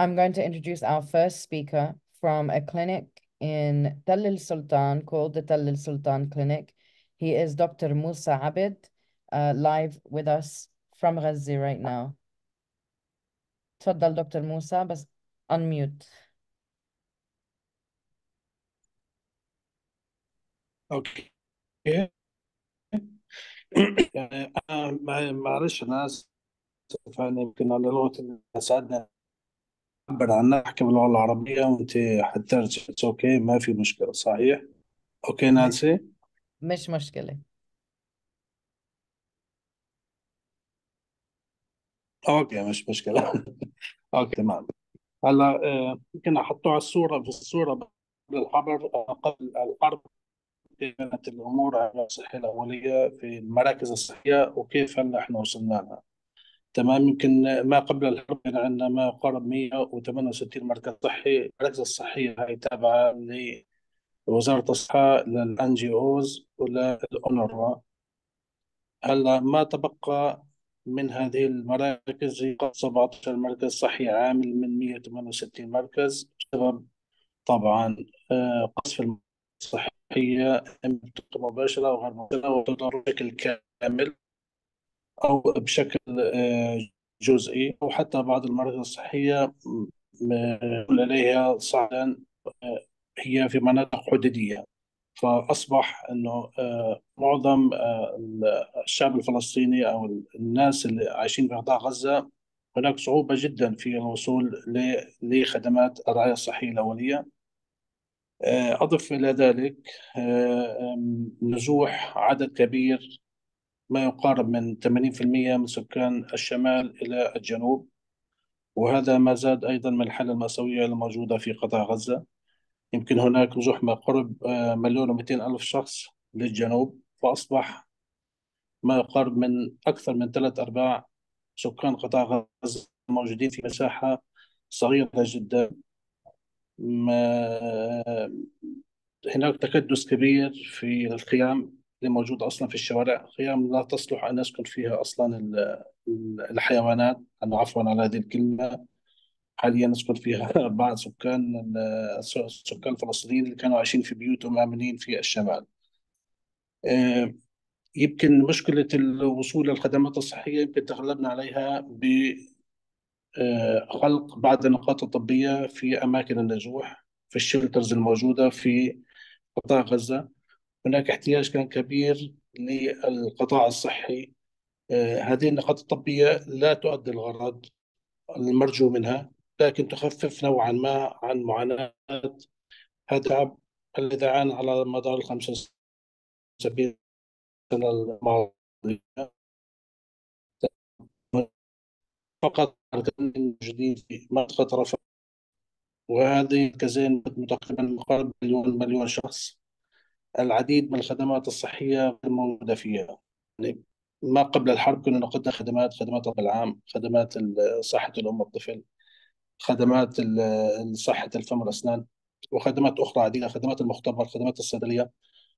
I'm going to introduce our first speaker from a clinic in Al-Sultan called the Al-Sultan Clinic. He is Dr. Moussa Abed, live with us from Gaza right now. تفضل دكتور موسى بس unmute. اوكي. يعني معلش انا اسف، يعني يمكن على لغه ساعدنا نعبر عنها، احكي باللغه العربيه وانت حترجم. اوكي، ما في مشكله. صحيح. اوكي نانسي. مش مشكلة. اوكي مش مشكله. اوكي تمام. هلا يمكن احطوا على الصوره، في الصوره قبل الحرب كانت الامور على الصحه الاوليه في المراكز الصحيه وكيف هلا احنا وصلنا لها. تمام. يمكن ما قبل الحرب كان عندنا ما يقارب 168 مركز صحي. المراكز الصحية هاي تابعة لوزارة الصحة، للان جي اوز وللأونروا. هلا ما تبقى من هذه المراكز هي 17 مركز صحي عامل من 168 مركز، بسبب طبعا قصف المراكز الصحية، إما بطريقة مباشرة أو غير مباشرة، وتضرر بشكل كامل أو بشكل جزئي، أو حتى بعض المراكز الصحية يقول عليها صعدا هي في مناطق حدودية. فأصبح أنه معظم الشعب الفلسطيني أو الناس اللي عايشين في قطاع غزة هناك صعوبة جدا في الوصول لخدمات الرعاية الصحية الأولية. أضف إلى ذلك نزوح عدد كبير، ما يقارب من 80% من سكان الشمال إلى الجنوب، وهذا ما زاد أيضا من الحالة المأساوية الموجودة في قطاع غزة. يمكن هناك نزوح ما قرب 1,200,000 شخص للجنوب، فأصبح ما يقارب من أكثر من 3/4 سكان قطاع غزة موجودين في مساحة صغيرة جدا. هناك تكدس كبير في الخيام اللي موجودة أصلا في الشوارع، خيام لا تصلح أن يسكن فيها أصلا الحيوانات. أنا عفوا على هذه الكلمة. حاليا يسكن فيها بعض السكان الفلسطينيين اللي كانوا عايشين في بيوتهم آمنين في الشمال. آه، يمكن مشكلة الوصول للخدمات الصحية يمكن تغلبنا عليها بخلق بعض النقاط الطبية في أماكن النزوح، في الشلترز الموجودة في قطاع غزة. هناك احتياج كان كبير للقطاع الصحي. هذه النقاط الطبية لا تؤدي الغرض المرجو منها، لكن تخفف نوعا ما عن معاناة هذا الشعب الذي عانى على مدار ال75 سنة الماضية. فقط موجودين في منطقة رفح، وهذه مركزين تقريبا مقارب مليون شخص. العديد من الخدمات الصحية غير موجودة فيها. يعني ما قبل الحرب كنا نقدم خدمات الطب العام، خدمات صحة الأم والطفل، خدمات صحة الفم والأسنان، وخدمات أخرى عديدة، خدمات المختبر، خدمات الصيدلية.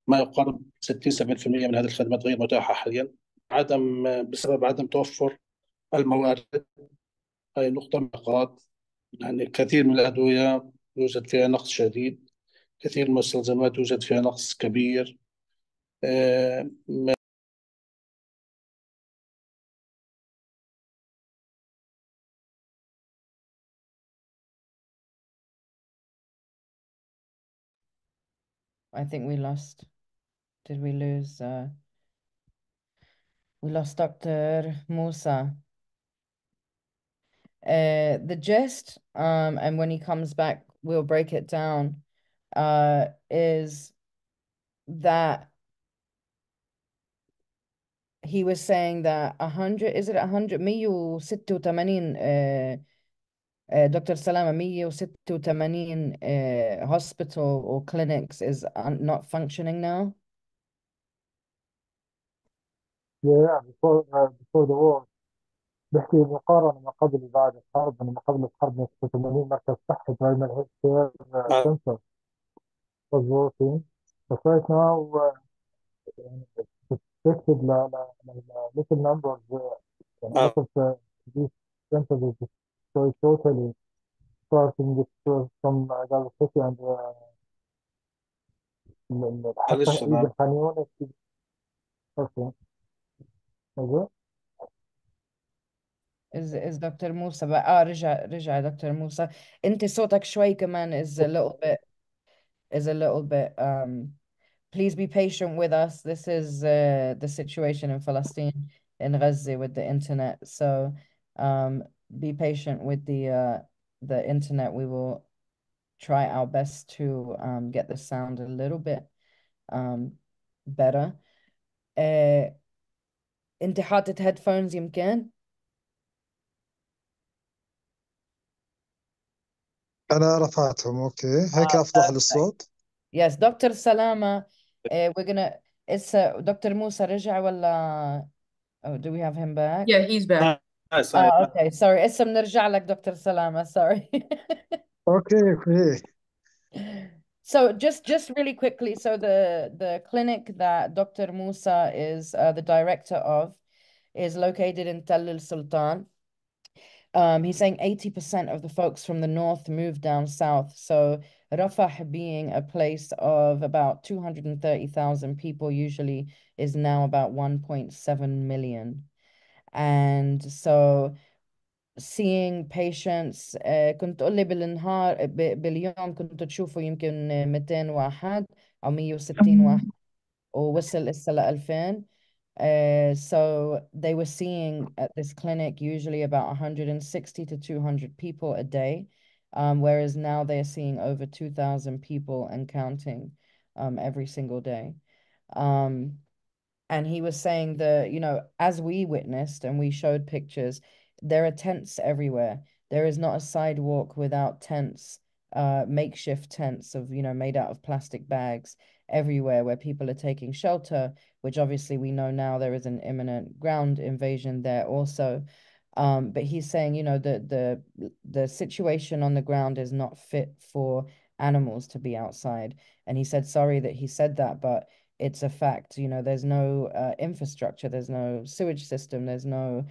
ما يقارب 60 70% من هذه الخدمات غير متاحة حاليا، بسبب عدم توفر الموارد. هذه نقطة من النقاط. يعني كثير من الأدوية يوجد فيها نقص شديد، كثير من المستلزمات يوجد فيها نقص كبير. آه، I think we lost. Did we lose? We lost Dr. Musa. The gist, and when he comes back, we'll break it down, is that he was saying that 100, is it 100, 186 Dr. Salama, 186 hospital or clinics is not functioning now. Yeah, before the war بحكي مقارنة ما قبل وبعد الحرب. أنا ما قبل الحرب 86 مركز صحي primary health care آه، center was working. But right now يعني restricted little numbers. يعني a lot آه، of these centers is destroyed totally. starting from Gaza City and حتى معلش even أنا Khan Younis. Okay. أيوه. is دكتور موسى بقى رجع دكتور موسى. انت صوتك شوي كمان is a little bit please be patient with us. This is the situation in Palestine, in Gaza, with the internet. So be patient with the internet. We will try our best to get the sound a little bit better. انت حاطط headphones يمكن؟ أنا رفعتهم أوكي هيك أفضح perfect. للصوت. Yes, Dr. Salama, we're gonna, Dr. Musa رجع ولا, oh, do we have him back? Yeah, he's back. نايس. Okay, sorry. بنرجع لك دكتور سلامة, sorry. أوكي. So just really quickly, so the clinic that Dr. Musa is the director of is located in Tel Al-Sultan. He's saying 80% of the folks from the north moved down south. So Rafah, being a place of about 230,000 people usually, is now about 1.7 million. And so seeing patients كنت تقول لي بالنهار باليوم كنتوا تشوفوا يمكن 200 واحد أو 160 واحد ووصل هسه ل 2000. So they were seeing at this clinic usually about 160 to 200 people a day, whereas now they're seeing over 2,000 people and counting every single day. And he was saying as we witnessed and we showed pictures, there are tents everywhere. There is not a sidewalk without tents, makeshift tents made out of plastic bags everywhere where people are taking shelter, which obviously we know now there is an imminent ground invasion there also. But he's saying, the situation on the ground is not fit for animals to be outside. And he said, sorry that he said that, but it's a fact. There's no infrastructure, there's no sewage system, there's no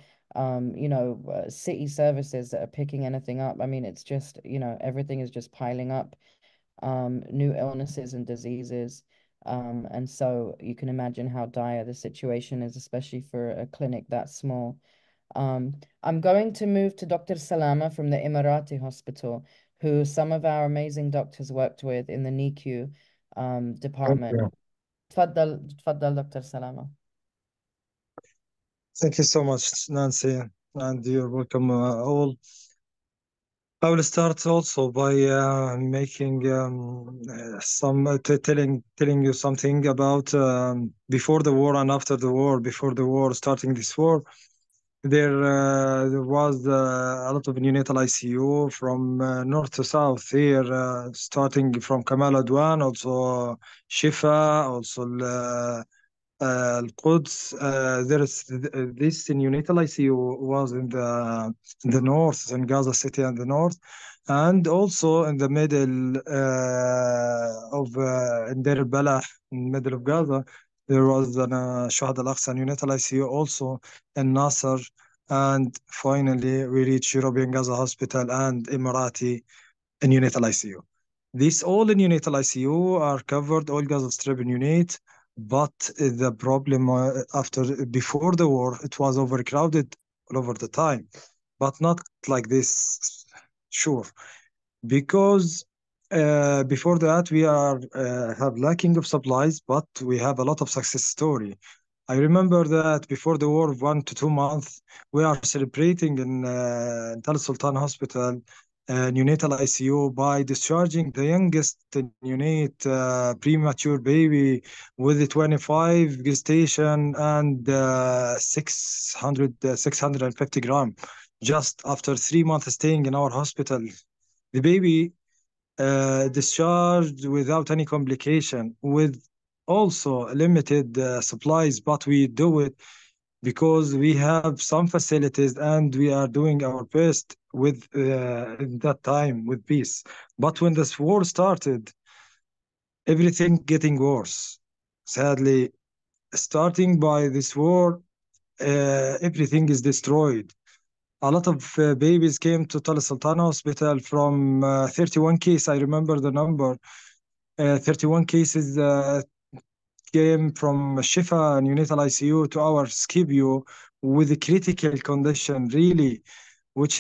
city services that are picking anything up. I mean, it's just, everything is just piling up, new illnesses and diseases. And so you can imagine how dire the situation is, especially for a clinic that small. I'm going to move to Dr. Salamaa from the Emirati Hospital, who some of our amazing doctors worked with in the NICU department. Okay. تفضل دكتور سلامة. Thank you so much, Nancy, and you're welcome all. I will start also by making telling you something about before the war and after the war. Before the war, starting this war, there was a lot of neonatal ICU from north to south here, starting from Kamal Adwan, also Shifa, also Al-Quds. There is this neonatal ICU was in the north, in Gaza City and the north, and also in the middle of in Deir Al-Balah, in the middle of Gaza. There was an Shuhada Al-Aqsa neonatal ICU also in Nasser, and finally we reached European Gaza Hospital and Emirati neonatal ICU. These all in neonatal ICU are covered, all Gaza Strip unit, but the problem before the war, it was overcrowded all over the time, but not like this, sure, because before that we have lacking of supplies, but we have a lot of success story. I remember that before the war, 1 to 2 months, we are celebrating in Al-Sultan Hospital neonatal ICU by discharging the youngest neonate premature baby with 25 gestation and 650 gram. Just after 3 months staying in our hospital, the baby discharged without any complication, with also limited supplies, but we do it because we have some facilities and we are doing our best with in that time with peace. But when this war started, everything getting worse. Sadly, starting by this war, everything is destroyed. a lot of babies came to Al-Sultan Hospital from 31 cases. I remember the number. 31 cases came from Shifa neonatal ICU to our SCIBU with a critical condition, really, which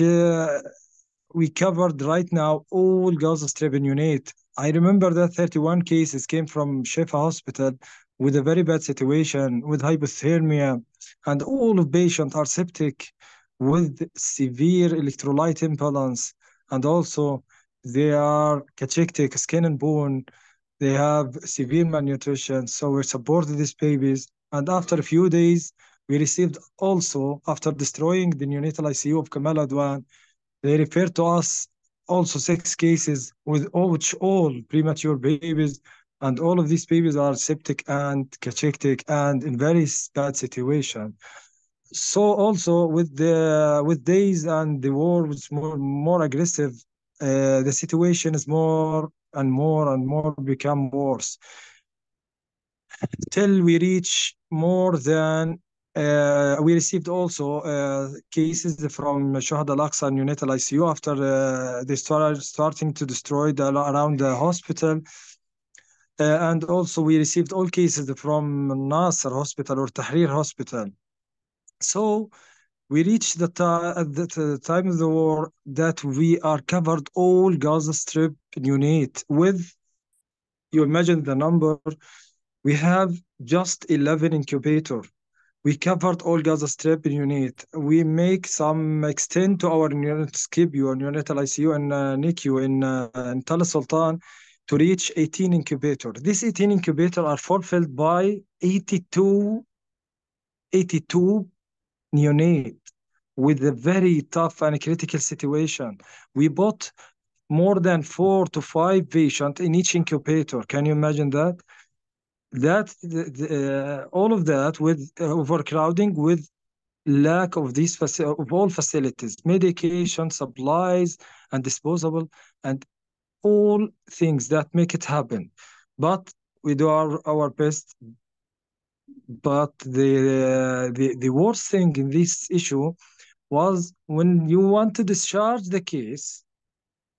we covered right now all Gaza Strip unit. I remember that 31 cases came from Shifa Hospital with a very bad situation, with hypothermia, and all of patients are septic with severe electrolyte imbalance, and also they are cachectic, skin and bone. They have severe malnutrition, so we supported these babies. And after a few days, we received also, after destroying the neonatal ICU of Kamal Adwan, they referred to us also 6 cases with which all premature babies, and all of these babies are septic and cachectic and in very bad situation. So also with days and the war was more aggressive, the situation is more and more become worse till we reach more than we received also cases from Shuhada Al-Aqsa neonatal ICU after they started starting to destroy around the hospital. And also we received all cases from Nasser Hospital or Tahrir Hospital. So we reached at the time of the war that we are covered all Gaza Strip unit with, you imagine the number, we have just 11 incubator. We covered all Gaza Strip unit. We make some extend to our SCIBU or neonatal ICU and NICU in Al-Sultan to reach 18 incubator. These 18 incubator are fulfilled by 82 neonate with a very tough and critical situation. We put more than 4 to 5 patients in each incubator. Can you imagine that? All of that with overcrowding, with lack of these of all facilities, medication, supplies, and disposable, and all things that make it happen. But we do our best. But the worst thing in this issue was when you want to discharge the case,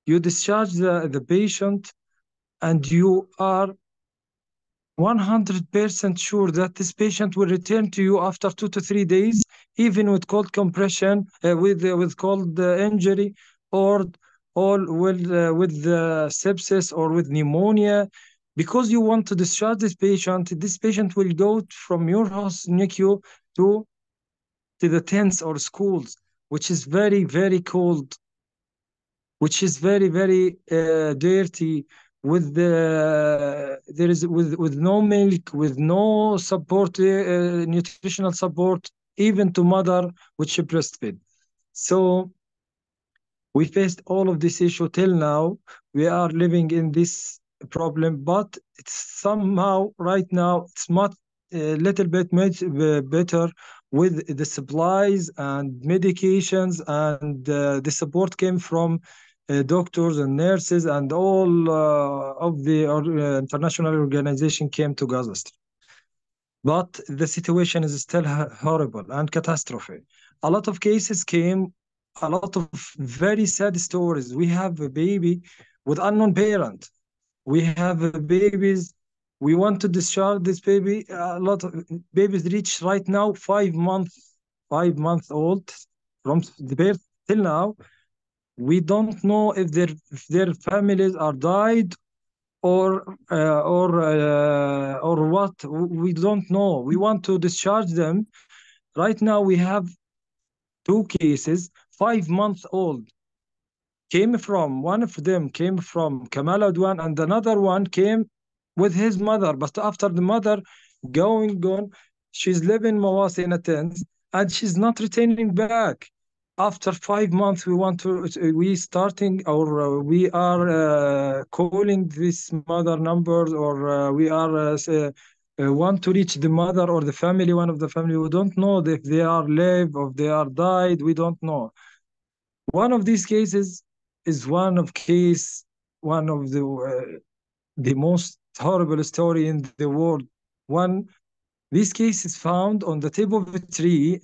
you discharge the patient, and you are 100% sure that this patient will return to you after 2 to 3 days, even with cold compression, with cold injury, or with sepsis or with pneumonia. Because you want to discharge this patient will go from your house NICU to the tents or schools, which is very, very cold, which is very, very dirty, with with no milk, with no support, nutritional support, even to mother which breastfeed. So we faced all of this issue till now. We are living in this problem, but it's somehow right now it's much a little bit better with the supplies and medications, and the support came from doctors and nurses, and all of the international organization came to Gaza Strip. But the situation is still horrible and catastrophe. A lot of cases came, a lot of very sad stories. We have a baby with unknown parent. We have babies, we want to discharge this baby. A lot of babies reach right now 5 months old from the birth till now. We don't know if their families are died or what. We don't know. We want to discharge them. Right now we have 2 cases, 5 months old. One of them came from Kamal Adwan, and another one came with his mother. But after the mother gone, she's living Mawasi in a tent, and she's not returning back. After 5 months, we are calling this mother numbers, or we are want to reach the mother or the family, one of the family. We don't know if they are alive or if they are died. We don't know. One of these cases is one of the most horrible story in the world. This case is found on the tip of a tree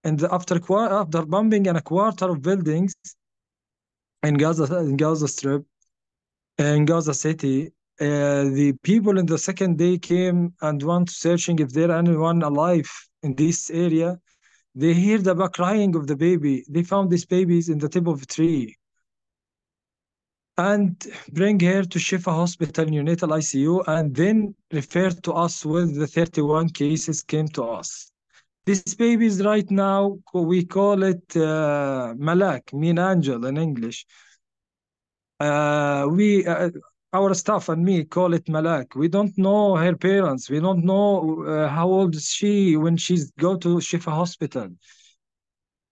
and after bombing in a quarter of buildings in Gaza Strip, in Gaza City, the people in the second day came and went searching if there anyone alive in this area. They hear the crying of the baby. They found this baby in the tip of a tree and bring her to Shifa Hospital neonatal ICU, and then refer to us with the 31 cases came to us. This baby is right now, we call it Malak, mean angel in English. Our staff and me call it Malak. We don't know her parents. We don't know how old is she when she's go to Shifa Hospital.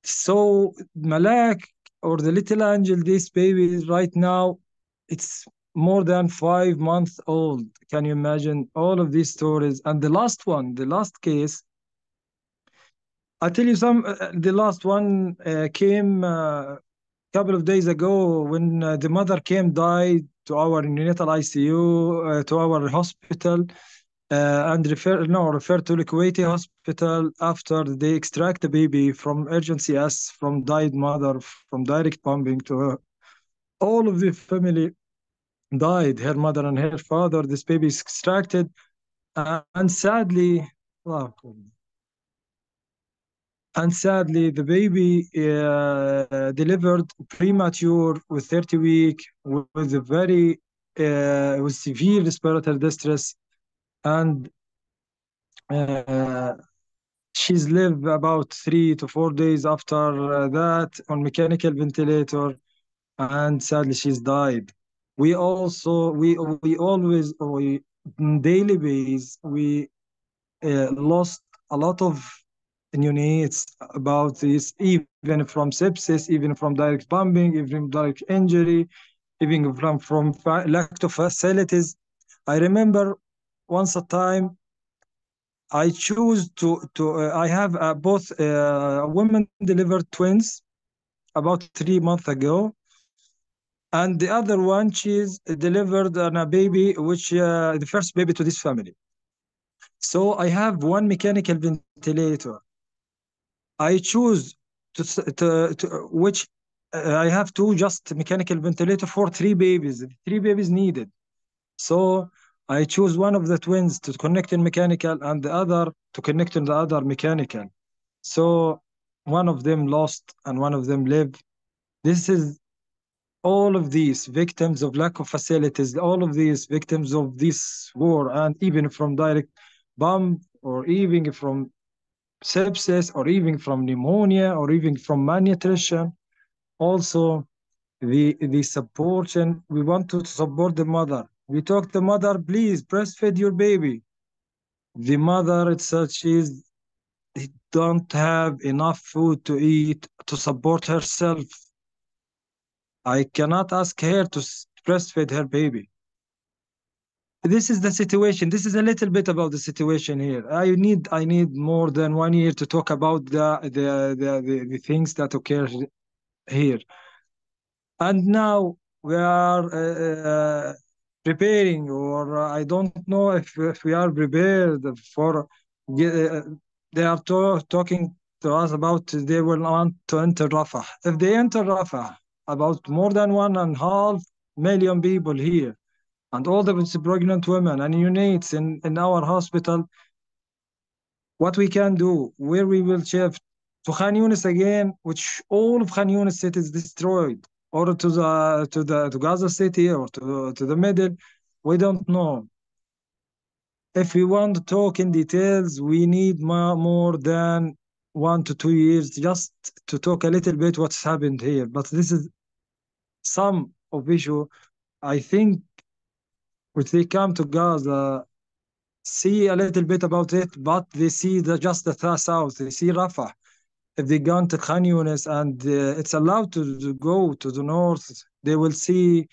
So Malak, or the little angel, this baby is right now, it's more than 5 months old. Can you imagine all of these stories? And the last case, I'll tell you some. The last one came couple of days ago when the mother died to our neonatal ICU, to our hospital, and referred to Kuwaiti hospital after they extract the baby from urgency as from died mother, from direct bombing to her. All of the family died, her mother and her father. This baby is extracted, and sadly, the baby delivered premature with 30 weeks with a very with severe respiratory distress, and she's lived about 3 to 4 days after that on mechanical ventilator, and sadly she's died. We always on daily basis lost a lot of neonates about this, even from sepsis, even from direct bombing, even from direct injury, even from lack of facilities. I remember once a time I choose I have both women delivered twins about 3 months ago, and the other one, she's delivered on a baby, which the first baby to this family. So I have one mechanical ventilator. I choose which I have two just mechanical ventilator for 3 babies. 3 babies needed. So I choose one of the twins to connect in mechanical and the other to connect in the other mechanical. So one of them lost and one of them lived. This is all of these victims of lack of facilities, all of these victims of this war, and even from direct bomb, or even from sepsis, or even from pneumonia, or even from malnutrition. Also, the support, and we want to support the mother. We talk to the mother, please breastfeed your baby. The mother itself, don't have enough food to eat to support herself. I cannot ask her to breastfeed her baby. This is the situation. This is a little bit about the situation here. I need more than 1 year to talk about the things that occur here. And now we are preparing, or I don't know if we are prepared for. They are talking to us about they will want to enter Rafah. If they enter Rafah, about more than 1.5 million people here, and all the pregnant women and neonates in our hospital, what we can do, where we will shift to Khan Yunis again, which all of Khan Yunis city is destroyed, or to Gaza City, or to the middle, we don't know. If we want to talk in details, we need more than 1 to 2 years just to talk a little bit what's happened here. But this is some of issue. I think if they come to Gaza, see a little bit about it, but they see just the south. They see Rafah. If they go to Khan Yunis and it's allowed to go to the north, they will see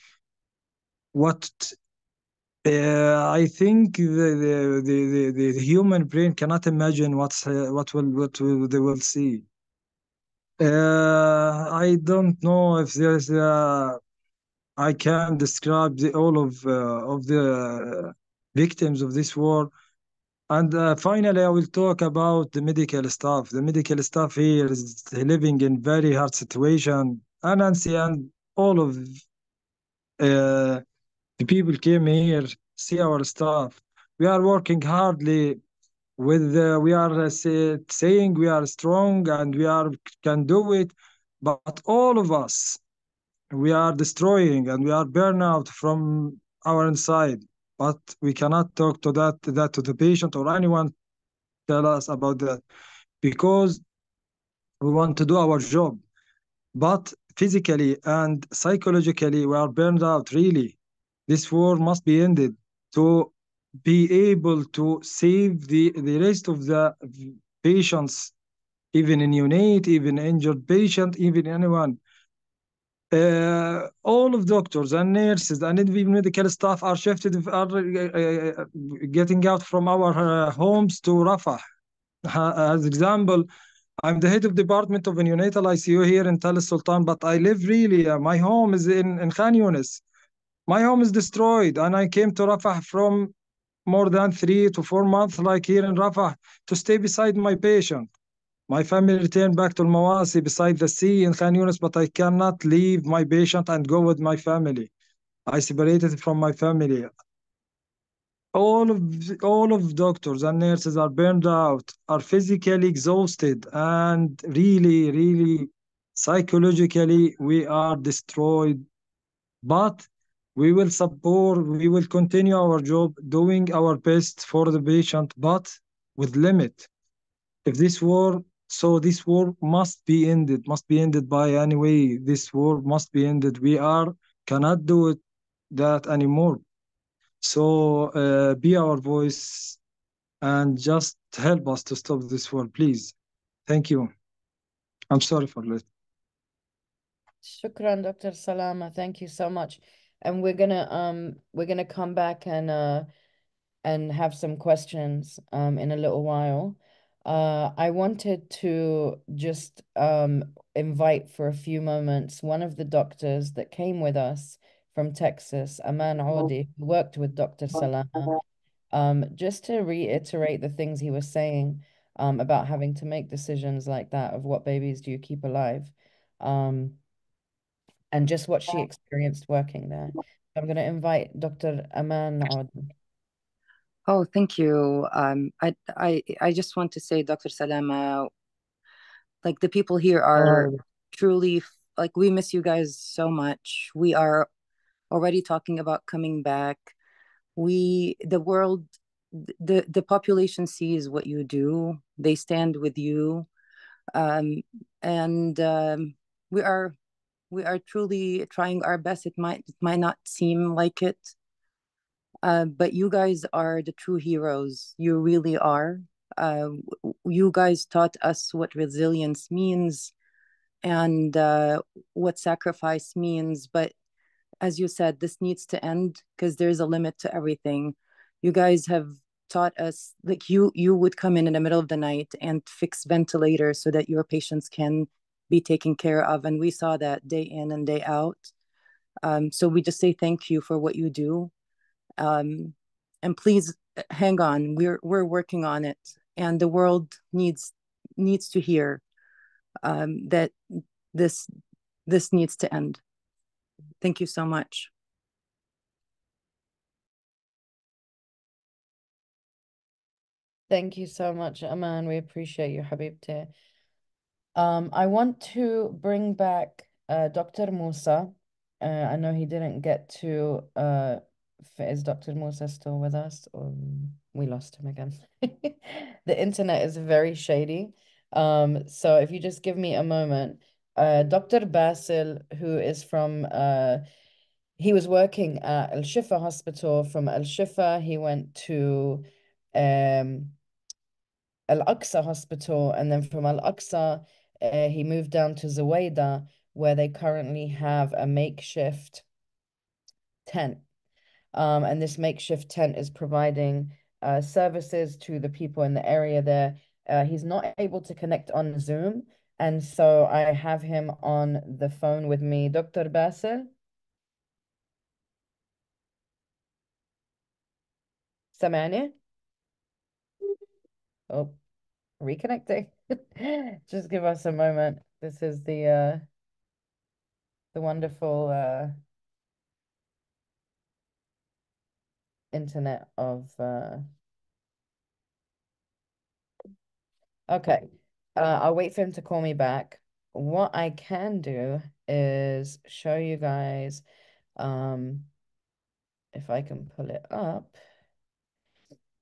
what I think the human brain cannot imagine what they will see. I don't know if there's I can describe all of the victims of this war. And finally, I will talk about the medical staff. The medical staff here is living in very hard situation. Nancy and all of the people came here, see our staff. We are working hardly with, we are saying we are strong and we are can do it, but all of us, we are destroying and we are burnout from our inside. But we cannot talk to that to the patient or anyone tell us about that because we want to do our job. But physically and psychologically, we are burned out, really. This war must be ended to be able to save the rest of the patients, even in neonate, even injured patient, even anyone. All of doctors and nurses and even medical staff are shifted, are getting out from our homes to Rafah. As example, I'm the head of department of neonatal ICU here in Al-Sultan, but I live really, my home is in Khan Yunis. My home is destroyed, and I came to Rafah from more than 3 to 4 months, like here in Rafah, to stay beside my patient. My family returned back to Al-Mawasi beside the sea in Khan Yunis, but I cannot leave my patient and go with my family. I separated from my family. All of doctors and nurses are burned out, are physically exhausted, and really, really psychologically we are destroyed. But we will support, we will continue our job, doing our best for the patient, but with limit. If this war, so this war must be ended by any way. This war must be ended. We cannot do it that anymore. So be our voice and just help us to stop this war, please. Thank you. I'm sorry for that. Shukran, Dr. Salamaa. Thank you so much. And we're gonna come back and have some questions in a little while. I wanted to just invite for a few moments one of the doctors that came with us from Texas, Aman Audi, who worked with Dr. Salamaa, just to reiterate the things he was saying about having to make decisions like that of what babies do you keep alive, and just what she experienced working there. I'm going to invite Dr. Aman Audi. Oh, thank you. I just want to say, Dr. Salamaa, like the people here are truly like we miss you guys so much. We are already talking about coming back. The world, the population sees what you do. They stand with you, and we are truly trying our best. It might not seem like it, but you guys are the true heroes. You really are. You guys taught us what resilience means and what sacrifice means. But as you said, this needs to end because there's a limit to everything. You guys have taught us, like you would come in the middle of the night and fix ventilators so that your patients can be taken care of. And we saw that day in and day out. So we just say thank you for what you do. And please hang on. We're working on it. And the world needs to hear that this needs to end. Thank you so much. Thank you so much, Aman. We appreciate you, Habibti. I want to bring back Dr. Moussa. I know he didn't get to. Is Dr. Moussa still with us, or we lost him again? The internet is very shady. So if you just give me a moment, Dr. Basil, who is from he was working at Al-Shifa Hospital. From Al-Shifa, he went to Al-Aqsa Hospital, and then from Al-Aqsa, he moved down to Zuwayda, where they currently have a makeshift tent. And this makeshift tent is providing services to the people in the area there. He's not able to connect on Zoom, and so I have him on the phone with me. Dr. Basil? سامعني؟ Oh, reconnecting. Just give us a moment. This is the wonderful internet of okay. I'll wait for him to call me back. What I can do is show you guys if I can pull it up,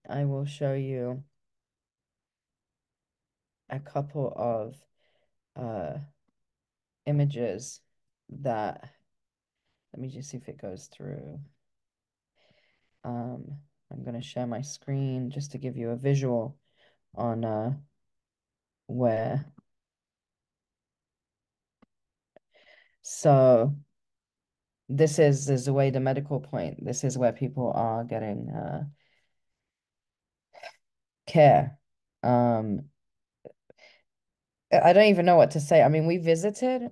I will show you a couple of images that, let me just see if it goes through. I'm going to share my screen just to give you a visual on where. So this is the Zuwayda medical point. This is where people are getting care. I don't even know what to say. I mean, we visited.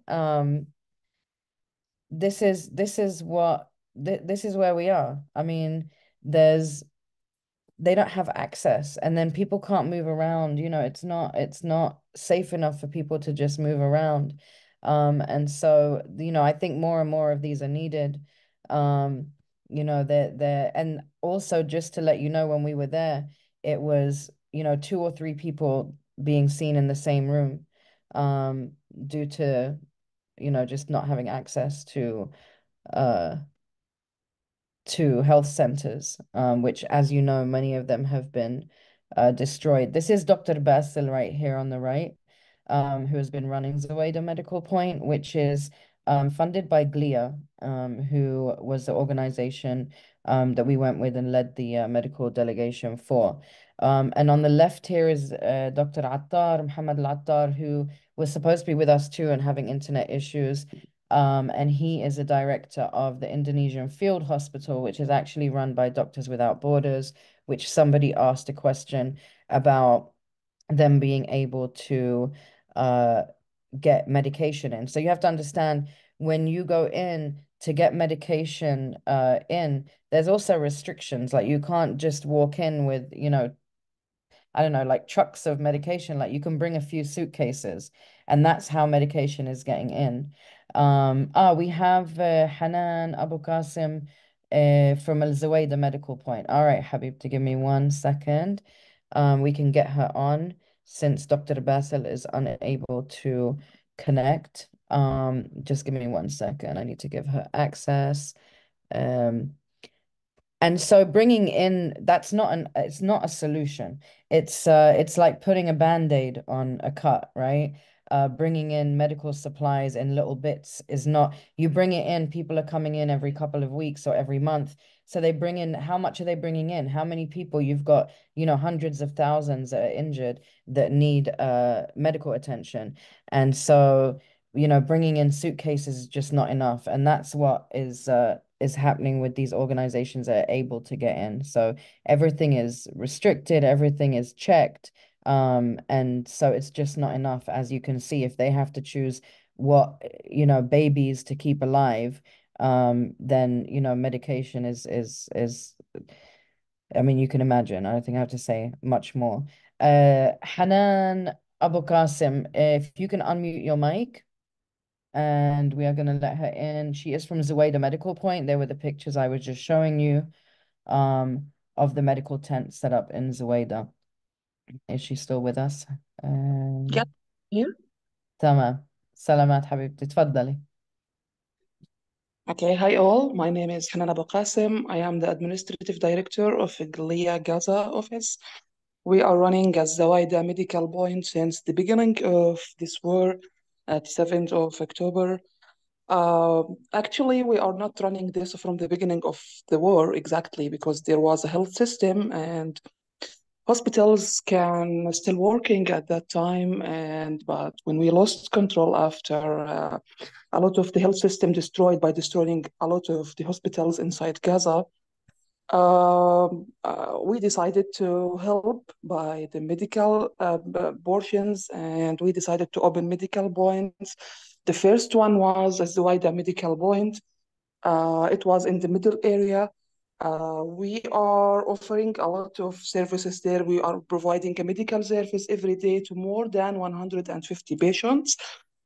This is where we are. I mean, they don't have access, and then people can't move around. It's not safe enough for people to just move around. And so, I think more and more of these are needed. They're and also just to let you know, when we were there, it was, 2 or 3 people being seen in the same room, due to, just not having access uh to health centers, which, as you know, many of them have been destroyed. This is Dr. Basil right here on the right, who has been running Zuwayda Medical Point, which is funded by GLIA, who was the organization that we went with and led the medical delegation for. And on the left here is Dr. Attar, Mohammed Al-Attar, who was supposed to be with us too and having internet issues. And he is a director of the Indonesian Field Hospital, which is actually run by Doctors Without Borders, which somebody asked a question about them being able to get medication in. So you have to understand, when you go in to get medication there's also restrictions. Like, you can't just walk in with, I don't know, like trucks of medication. Like, you can bring a few suitcases, and that's how medication is getting in. We have Hanan Abu Qasim from Al Zuwayda Medical Point. All right, Habib, to give me 1 second. We can get her on since Dr. Basil is unable to connect. Just give me 1 second. I need to give her access. And so bringing in, it's not a solution. It's like putting a Band-Aid on a cut, right? Bringing in medical supplies in little bits is not, you bring it in, people are coming in every couple of weeks or every month. So they bring in, how much are they bringing in? How many people? You've got, hundreds of thousands that are injured that need medical attention. And so, bringing in suitcases is just not enough. And that's what is happening with these organizations that are able to get in. So everything is restricted, everything is checked. And so it's just not enough. As you can see, if they have to choose what, babies to keep alive, then, medication is I mean, you can imagine. I don't think I have to say much more. Hanan Abu Qasim, if you can unmute your mic, and we are going to let her in. She is from Zuwayda Medical Point. There were the pictures I was just showing you of the medical tent set up in Zuwayda. Is she still with us? Yep. Here. تمام. سلامات حبيبتي، تفضلي. Okay, hi all. My name is Hanan Abu Qasim. I am the administrative director of GLIA Gaza office. We are running a Zuwayda medical point since the beginning of this war at 7th of October. Actually, we are not running this from the beginning of the war exactly, because there was a health system and hospitals can still working at that time. But when we lost control after a lot of the health system destroyed by destroying a lot of the hospitals inside Gaza, we decided to help by the medical portions, and we decided to open medical points. The first one was a Zuwayda medical point. It was in the middle area. We are offering a lot of services there. We are providing a medical service every day to more than 150 patients.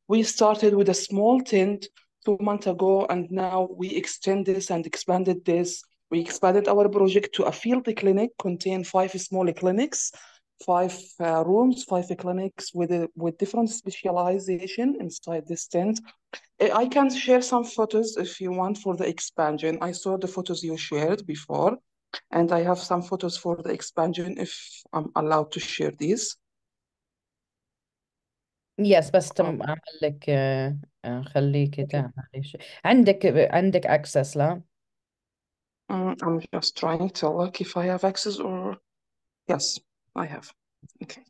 We started with a small tent 2 months ago, and now we extend this and expanded this. We expanded our project to a field clinic, contain 5 small clinics, 5 rooms, 5 clinics with different specialization inside this tent. I can share some photos if you want for the expansion. I saw the photos you shared before, and I have some photos for the expansion if I'm allowed to share these. يس بس Uh, أعمل لك خليكي okay. تعملي شيء عندك access لا I'm just trying to look if I have access or yes, I have. Okay.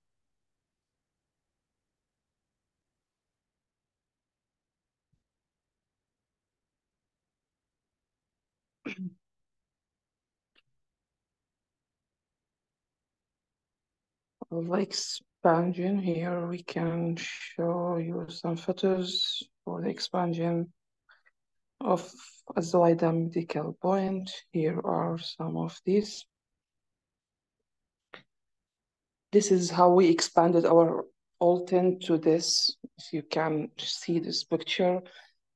The expansion here, we can show you some photos for the expansion of Zoida Medical Point. Here are some of these. This is how we expanded our old tent to this. If you can see this picture.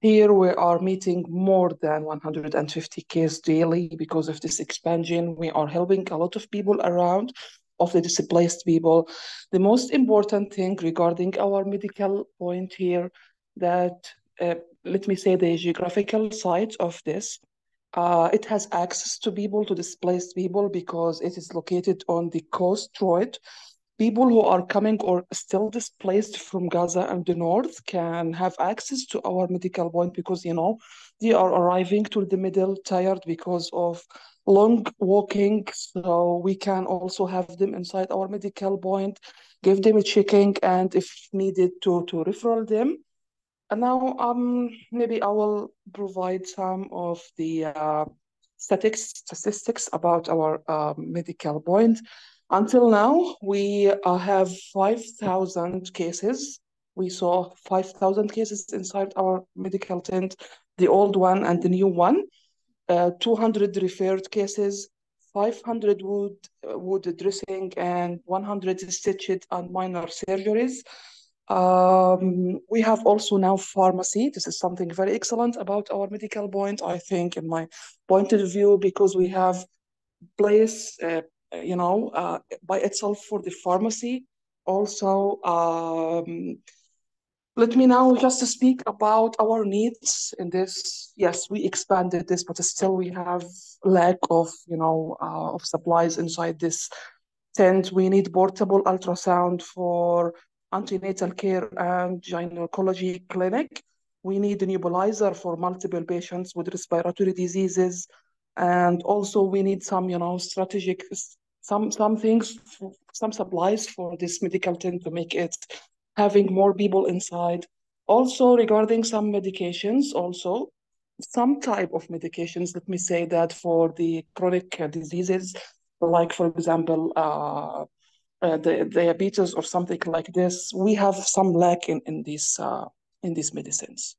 Here we are meeting more than 150 cases daily because of this expansion. We are helping a lot of people around, of the displaced people. The most important thing regarding our medical point here, that let me say the geographical site of this. It has access to people, to displaced people, because it is located on the coast road. People who are coming or still displaced from Gaza and the north can have access to our medical point because, they are arriving to the middle tired because of long walking. So we can also have them inside our medical point, give them a checking, and if needed to referral them. And now maybe I will provide some of the statistics about our medical point. Until now, we have 5,000 cases. We saw 5,000 cases inside our medical tent, the old one and the new one. 200 referred cases, 500 wood dressing, and 100 stitched and minor surgeries. We have also now pharmacy. This is something very excellent about our medical point, I think, in my point of view, because we have place, by itself for the pharmacy. Also, let me now just speak about our needs in this. Yes, we expanded this, but still we have lack of supplies inside this tent. We need portable ultrasound for antenatal care and gynecology clinic. We need a nebulizer for multiple patients with respiratory diseases. And also we need some, strategic, some things, some supplies for this medical tent to make it having more people inside. Also regarding some medications, also some type of medications, let me say that for the chronic diseases, like for example, the diabetes or something like this, we have some lack in these medicines.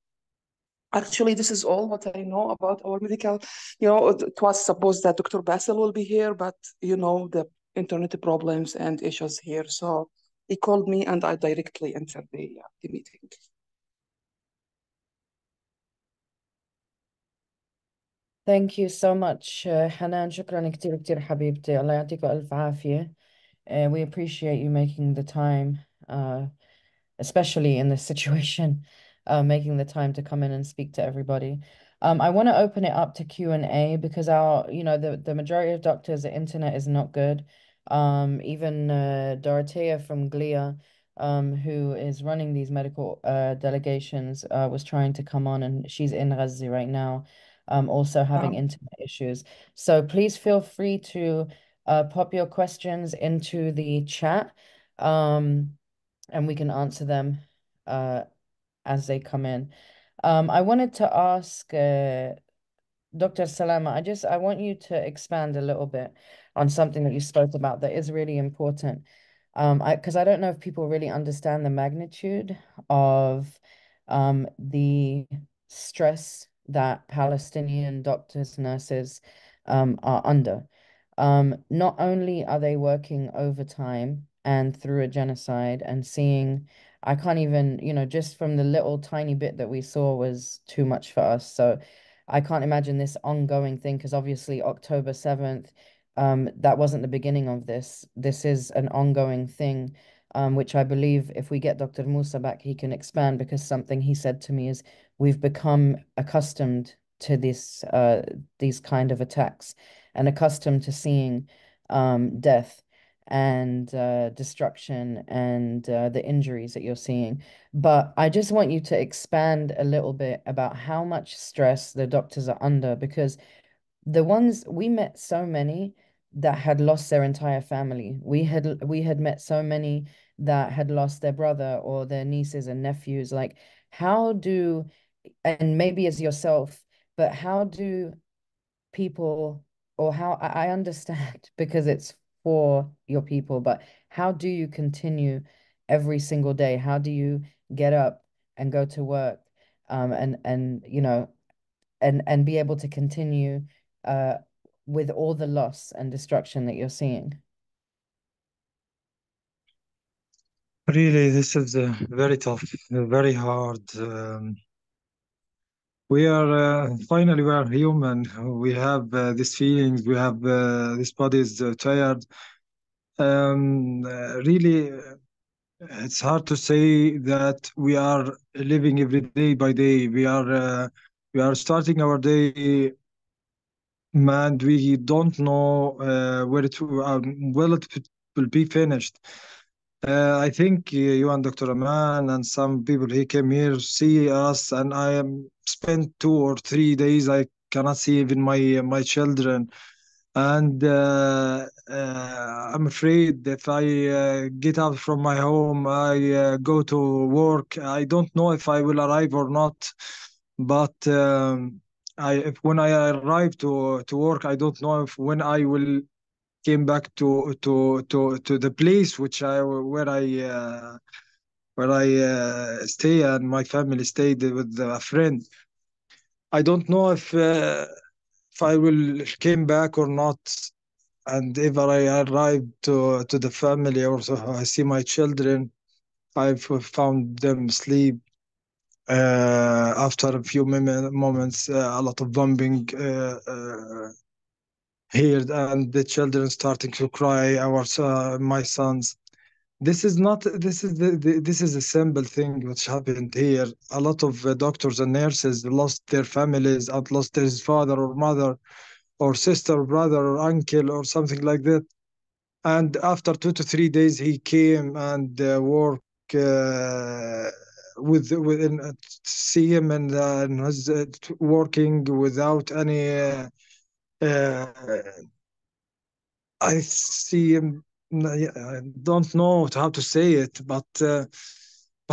Actually, this is all what I know about our medical. It was supposed that Dr. Basil will be here, but the internet problems and issues here. So he called me and I directly entered the meeting. Thank you so much حنان شكرا كتير كتير حبيبتي الله يعطيكم ألف عافية. We appreciate you making the time, especially in this situation, making the time to come in and speak to everybody. I want to open it up to Q&A because the majority of doctors, the internet is not good. Even Dorothea from GLIA, who is running these medical delegations, was trying to come on, and she's in Ghazi right now, also having internet issues. So please feel free to pop your questions into the chat, and we can answer them as they come in. I wanted to ask Dr. Salamaa, I want you to expand a little bit on something that you spoke about that is really important. Because I don't know if people really understand the magnitude of the stress that Palestinian doctors, nurses, are under. Not only are they working overtime and through a genocide and seeing, I can't even, just from the little tiny bit that we saw was too much for us. So I can't imagine this ongoing thing because obviously October 7th, that wasn't the beginning of this. This is an ongoing thing, which I believe if we get Dr. Moussa back, he can expand because something he said to me is we've become accustomed to these kind of attacks and accustomed to seeing death and destruction and the injuries that you're seeing. But I just want you to expand a little bit about how much stress the doctors are under because the ones we met so many that had lost their entire family. We had met so many that had lost their brother or their nieces and nephews. Like, how do, and maybe as yourself, but how do people, or how I understand because it's for your people, but how do you continue every single day? How do you get up and go to work, and and be able to continue uh with all the loss and destruction that you're seeing? Really, this is very tough, very hard. We are finally we are human. We have these feelings. We have this body is tired. Really, it's hard to say that we are living every day by day. We are starting our day, and we don't know where it will it will be finished. I think you and Dr. Aman and some people he came here see us, and I am spent 2 or 3 days. I cannot see even my children, and I'm afraid if I get out from my home, I go to work. I don't know if I will arrive or not, but when I arrive to work, I don't know if when I will came back to the place which I where I stay and my family stayed with a friend. I don't know if I will came back or not, and if I arrive to the family or so I see my children, I've found them sleep. After a few moments, a lot of bombing here, and the children starting to cry. My sons. This is not. This is a simple thing which happened here. A lot of doctors and nurses lost their families and lost their father or mother or sister, or brother or uncle or something like that. And after 2 to 3 days, he came and worked see him and was working without any. Uh, I see him. I don't know how to say it, but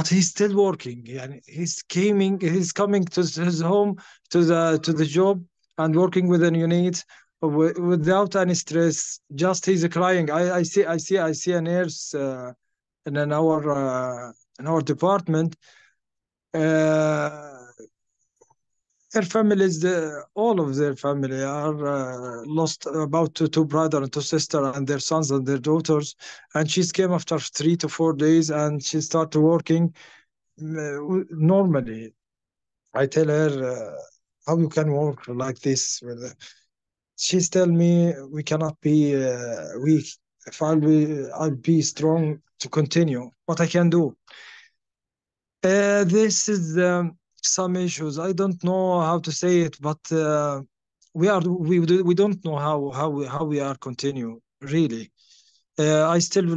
he's still working. And He's coming to his home to the job and working with a unit without any stress. Just he's crying. I see a nurse in our department. Uh, Their families, all of their family are lost about two brother and two sister and their sons and their daughters. And she came after 3 to 4 days and she started working normally. I tell her how you can work like this. She's tell me we cannot be weak. If I'll be strong to continue. What I can do. This is some issues. I don't know how to say it, but we don't know how we are continue really. I still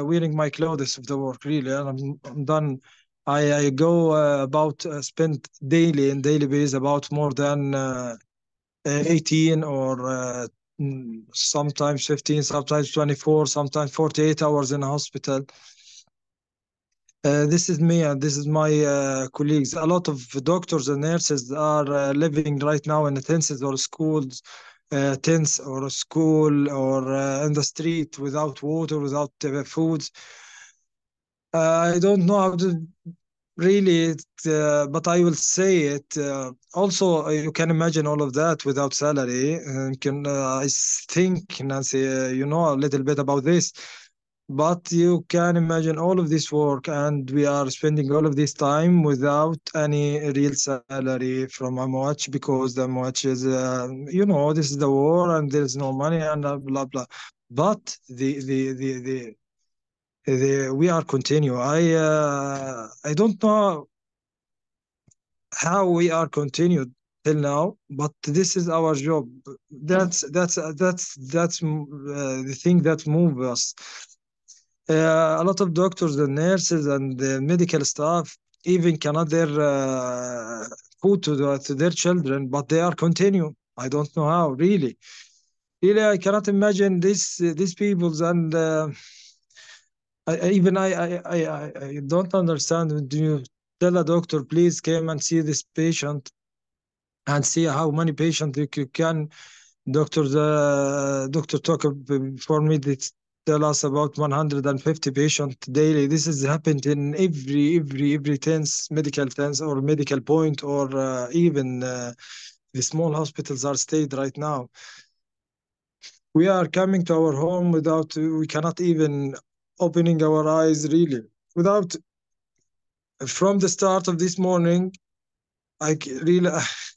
wearing my clothes of the work really, and I'm done. I go about spend daily basis about more than 18 or sometimes 15, sometimes 24, sometimes 48 hours in a hospital. This is me and this is my colleagues. A lot of doctors and nurses are living right now in the tents or schools, tents or a school or in the street without water, without foods. I don't know really, but I will say it. Also, you can imagine all of that without salary. I think, Nancy, you know a little bit about this. But you can imagine all of this work, and we are spending all of this time without any real salary from Amwatch, because the Amwatch is, this is the war and there is no money and blah blah. But we are continue. I don't know how we are continued till now, but this is our job. That's the thing that moves us. A lot of doctors and nurses and medical staff even cannot their food to their children, but they are continue. I don't know how, really. Really, I cannot imagine these peoples, and I don't understand. Do you tell a doctor, please come and see this patient and see how many patients you can? Doctor talk for me. That tell us about 150 patients daily. This has happened in every tense medical tense or medical point, or even the small hospitals are stayed right now. We are coming to our home without, we cannot even opening our eyes, really. Without, from the start of this morning, really,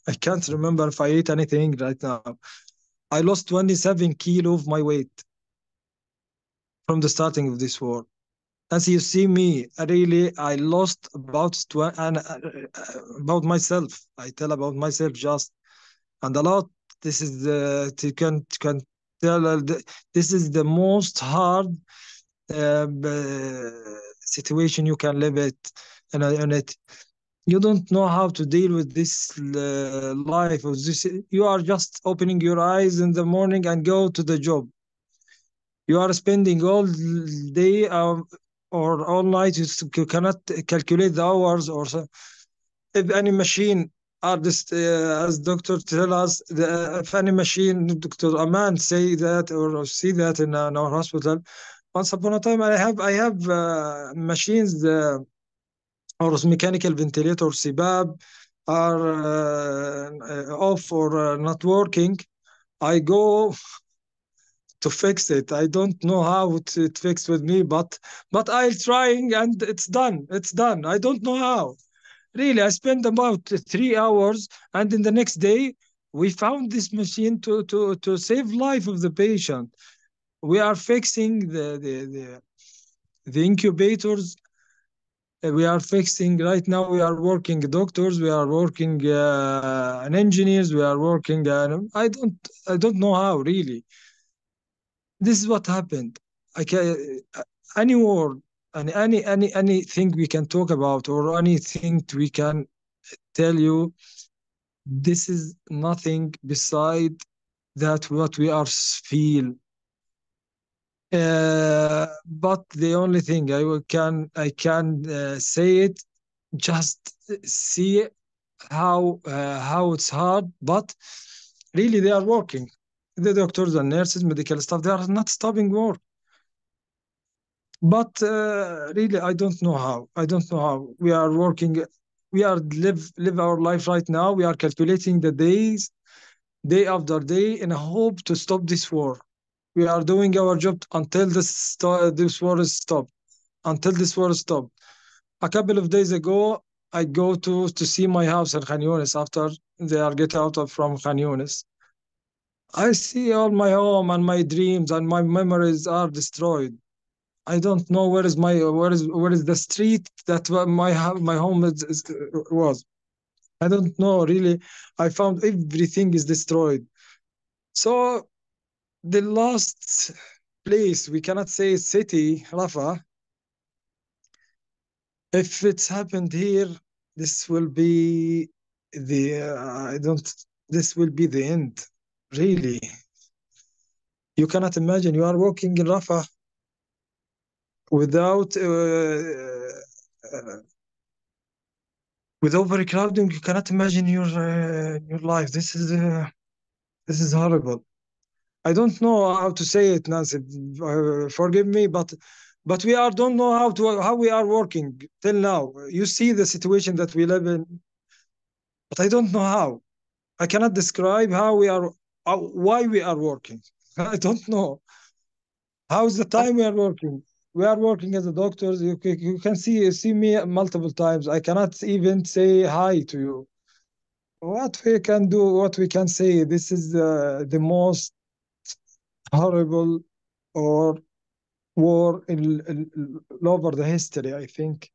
I can't remember if I ate anything right now. I lost 27 kilo of my weight from the starting of this war. As you see me, really, I lost about myself. I tell about myself just, and a lot. This is you can tell. This is the most hard situation you can live it, and it. You don't know how to deal with this life. Or this, you are just opening your eyes in the morning and go to the job. You are spending all day or all night. You cannot calculate the hours, or so. If any machine are this, as doctor tell us, if any machine, Dr. Aman say that or see that in our hospital. Once upon a time, I have machines or mechanical ventilator CPAP are off or not working. I go to fix it. I don't know how it fixed with me, but I'll trying, and it's done. It's done. I don't know how. Really, I spent about 3 hours, and in the next day, we found this machine to save life of the patient. We are fixing the incubators. We are fixing right now. We are working doctors. We are working and engineers. We are working. I don't know how, really. This is what happened. I can any word and anything we can talk about, or anything we can tell you. This is nothing beside that what we are feel. But the only thing I can say it, just see how it's hard, but really they are working. The doctors and nurses, medical staff, they are not stopping work. But really, I don't know how. I don't know how. We are working. We are live our life right now. We are calculating the days, day after day, in a hope to stop this war. We are doing our job until this war is stopped. Until this war is stopped. A couple of days ago, I go to see my house in Khan Yunis after they are get out from Khan Yunis. I see all my home and my dreams and my memories are destroyed. I don't know where is the street that my home was. I don't know, really. I found everything is destroyed. So the last place, we cannot say city, Rafah. If it's happened here, this will be this will be the end, really. You cannot imagine. You are working in Rafah without with overcrowding. You cannot imagine your life. This is horrible. I don't know how to say it, Nancy. Forgive me, but but we don't know how we are working till now. You see the situation that we live in, but I don't know how. I cannot describe how we are, why we are working. I don't know. How's the time we are working? We are working as a doctors. You can see me multiple times. I cannot even say hi to you. What we can do, what we can say, this is the most horrible or war all over the history, I think.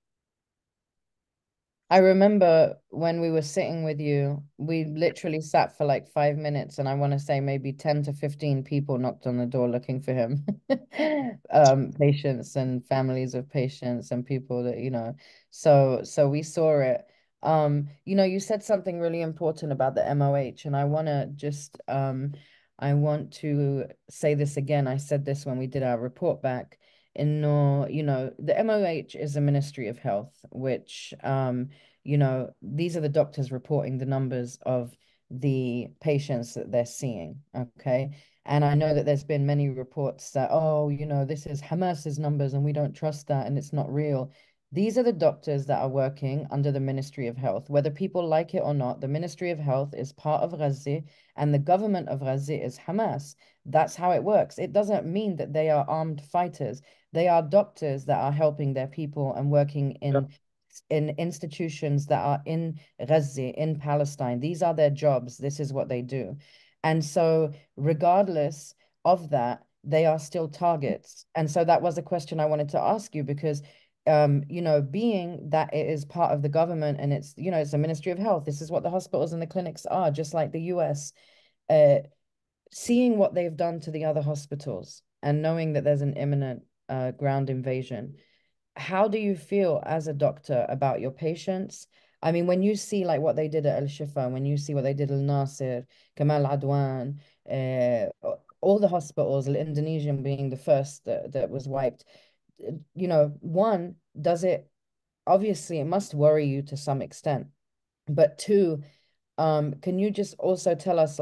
I remember when we were sitting with you, we literally sat for like 5 minutes, and I want to say maybe 10 to 15 people knocked on the door looking for him. Patients and families of patients and people that, so we saw it. You said something really important about the MOH, and I want to say this again. I said this when we did our report back. The MOH is a Ministry of Health, which, these are the doctors reporting the numbers of the patients that they're seeing, okay? And I know that there's been many reports that, this is Hamas's numbers and we don't trust that and it's not real. These are the doctors that are working under the Ministry of Health. Whether people like it or not, the Ministry of Health is part of Gaza and the government of Gaza is Hamas. That's how it works. It doesn't mean that they are armed fighters. They are doctors that are helping their people and working in institutions that are in Gaza, in Palestine. These are their jobs. This is what they do. And so regardless of that, they are still targets. And so that was a question I wanted to ask you because being that it is part of the government and it's a Ministry of Health, this is what the hospitals and the clinics are, just like the US, seeing what they've done to the other hospitals and knowing that there's an imminent ground invasion, how do you feel as a doctor about your patients? I mean, when you see like what they did at Al-Shifa, when you see what they did at Al-Nasir, Kamal Adwan, all the hospitals, Indonesian being the first that was wiped, one, obviously it must worry you to some extent, but two, can you just also tell us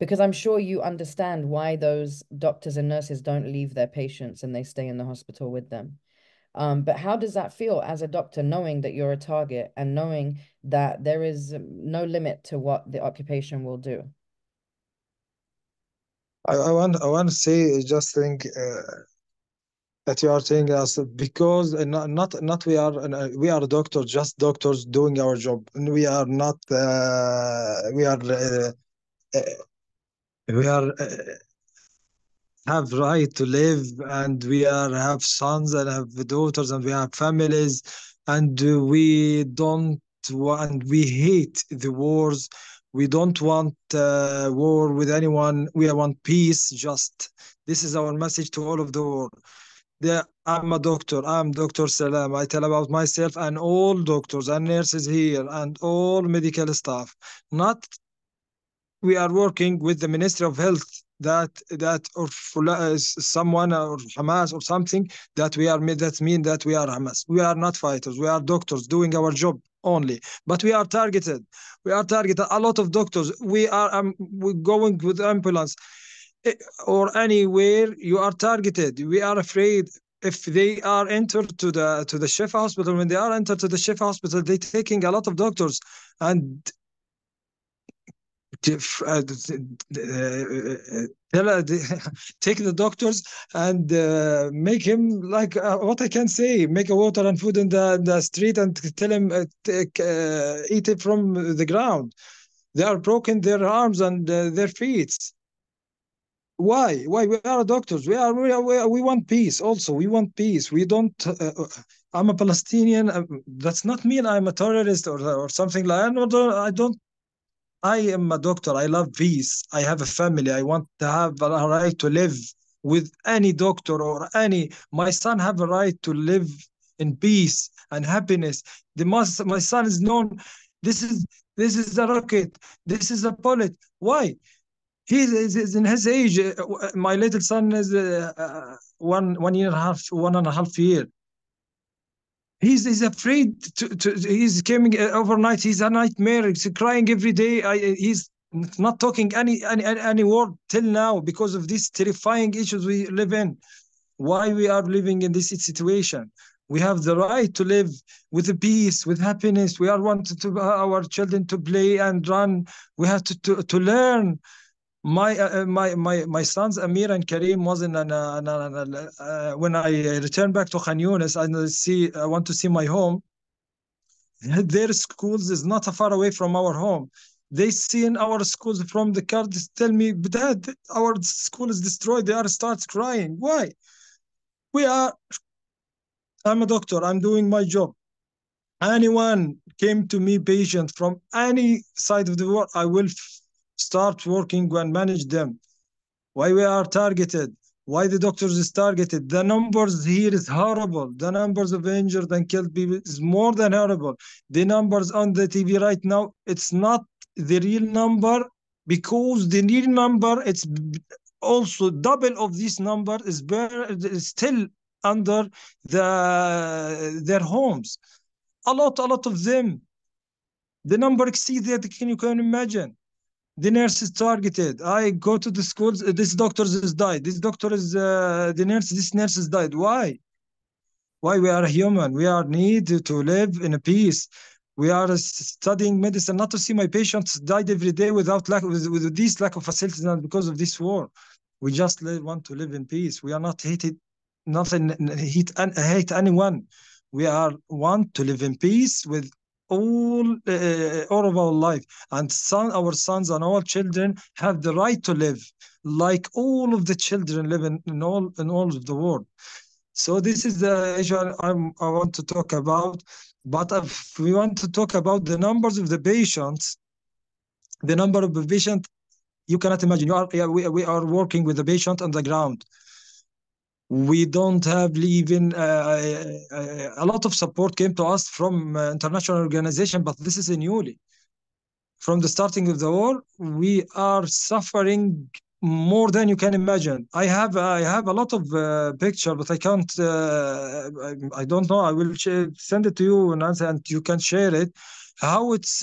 because I'm sure you understand why those doctors and nurses don't leave their patients and they stay in the hospital with them. But how does that feel as a doctor, knowing that you're a target and knowing that there is no limit to what the occupation will do? I want to say just think that you are saying us because not we are doctors, just doctors doing our job, and we are not we are have right to live, and we have sons and have daughters and we have families, and we don't want, we hate the wars. We don't want war with anyone. We want peace. Just this is our message to all of the world. I'm a doctor. I'm Dr. Salamaa. I tell about myself and all doctors and nurses here and all medical staff. Not we are working with the Ministry of Health that or someone or Hamas or something that mean that we are Hamas. We are not fighters. We are doctors doing our job only. But we are targeted. We are targeted. A lot of doctors. We're going with ambulance or anywhere. You are targeted. We are afraid. If they are entered to the Shifa hospital, when they are entered to the Shifa hospital, they're taking a lot of doctors and take the doctors and make him like what I can say, make a water and food in the street and tell him eat it from the ground. They are broken their arms and their feet. Why we are doctors? We want peace. Also, we want peace. We don't. I'm a Palestinian. That's not mean I'm a terrorist or something like that. I don't. I am a doctor. I love peace. I have a family. I want to have a right to live with any doctor or any. My son have a right to live in peace and happiness. My son is known. This is a rocket. This is a bullet. Why? He is in his age. My little son is 1.5 years. He's afraid he's coming overnight. He's a nightmare. He's crying every day. He's not talking any word till now because of these terrifying issues we live in. Why we are living in this situation? We have the right to live with peace, with happiness. We are wanted to our children to play and run. We have to learn. My sons Amir and Kareem was in when I returned back to Khan Yunis and I want to see my home. Their schools is not far away from our home. They see in our schools from the car, they tell me, Dad, our school is destroyed. They are start crying. Why? I'm a doctor. I'm doing my job. Anyone came to me patient from any side of the world, I will start working and manage them. Why we are targeted? Why the doctors is targeted? The numbers here is horrible. The numbers of injured and killed people is more than horrible. The numbers on the TV right now, it's not the real number, because the real number, it's also double of this number is still under their homes. A lot of them. The number exceeds that you can imagine. The nurse is targeted. I go to the schools. This doctor has died. This doctor is the nurse. This nurse has died. Why? Why? We are human. We are need to live in a peace. We are studying medicine not to see my patients died every day without with this lack of facilities and because of this war. We just want to live in peace. We are not hate anyone. We are want to live in peace with all of our life, and our sons and all children have the right to live like all of the children live in all of the world. So this is the issue I want to talk about. But if we want to talk about the numbers of the patients, the number of the patient, you cannot imagine. We are working with the patient on the ground. We don't have even a lot of support came to us from international organization, but this is newly. From the starting of the war, we are suffering more than you can imagine. I have a lot of picture, but I can't. I don't know. I will send it to you, Nancy, and you can share it. How it's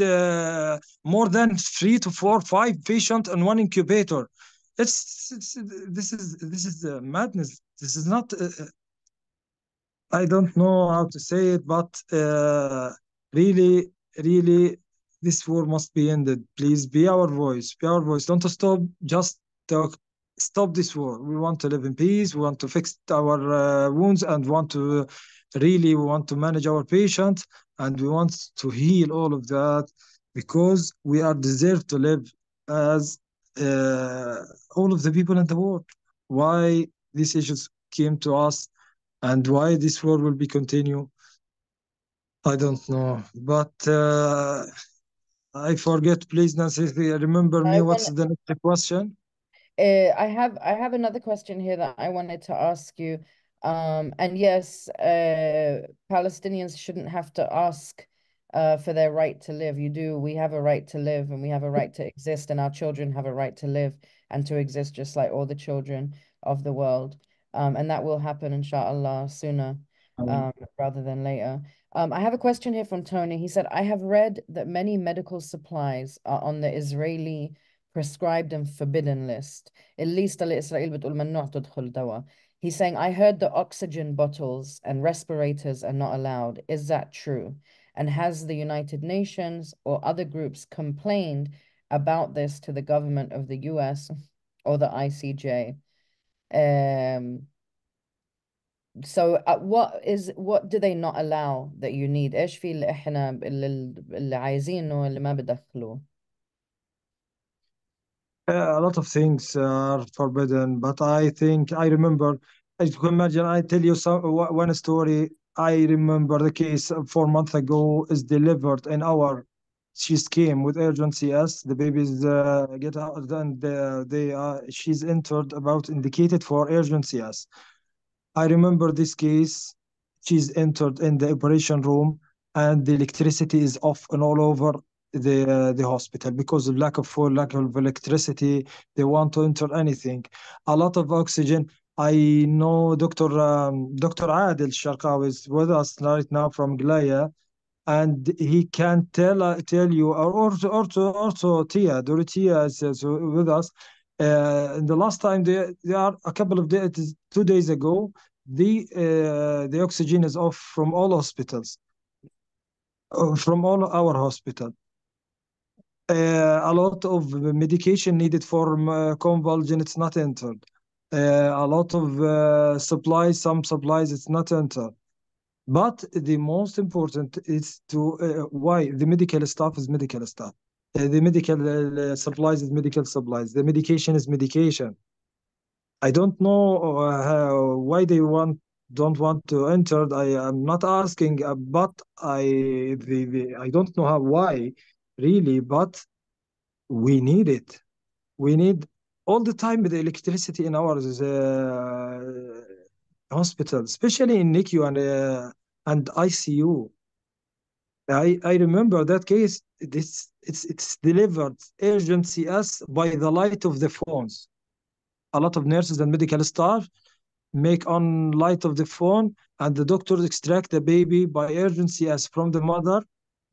more than 3 to 4, 5 patients in one incubator. This is madness. This is not. I don't know how to say it, but really, this war must be ended. Please be our voice. Be our voice. Don't stop. Just stop this war. We want to live in peace. We want to fix our wounds, and we want to manage our patients, and we want to heal all of that, because we are deserved to live as all of the people in the world. Why these issues came to us and why this war will be continue, I don't know. But I forget. Please, Nancy, remember me. What's the next question? I have another question here that I wanted to ask you. And yes, Palestinians shouldn't have to ask for their right to live. We have a right to live, and we have a right to exist, and our children have a right to live and to exist just like all the children of the world. And that will happen, inshallah, sooner rather than later. I have a question here from Tony. He said, I have read that many medical supplies are on the Israeli prescribed and forbidden list. الليستة لإسرائيل بتقول ممنوع تدخل دواء. He's saying, I heard the oxygen bottles and respirators are not allowed. Is that true? And has the United Nations or other groups complained about this to the government of the US or the ICJ? So what do they not allow that you need? ايش في اللي احنا اللي عايزينه اللي ما بدخلوه؟ A lot of things are forbidden, but I think I remember. As you can imagine, I tell you one story. I remember the case 4 months ago is delivered in our. She came with urgency. Yes, the babies get out, and she's entered about indicated for urgency. Yes, I remember this case. She's entered in the operation room, and the electricity is off and all over the hospital because of lack of electricity. They want to enter anything. A lot of oxygen. I know Dr. Adil Sharqawi is with us right now from Glaya, and he can tell you, or also Tia, Dorotia is with us. In the last time, they are a couple of days, 2 days ago, the oxygen is off from all hospitals, from all our hospitals. A lot of medication needed for convulsion, it's not entered. A lot of supplies, some supplies, it's not entered. But the most important is to why the medical staff is medical staff. The medical supplies is medical supplies. The medication is medication. I don't know why they don't want to enter. I am not asking, but I don't know why really, but we need it. We need all the time the electricity in our hospital, especially in NICU and ICU. I remember that case. It's delivered urgent CS by the light of the phones. A lot of nurses and medical staff make on light of the phone, and the doctors extract the baby by urgency as from the mother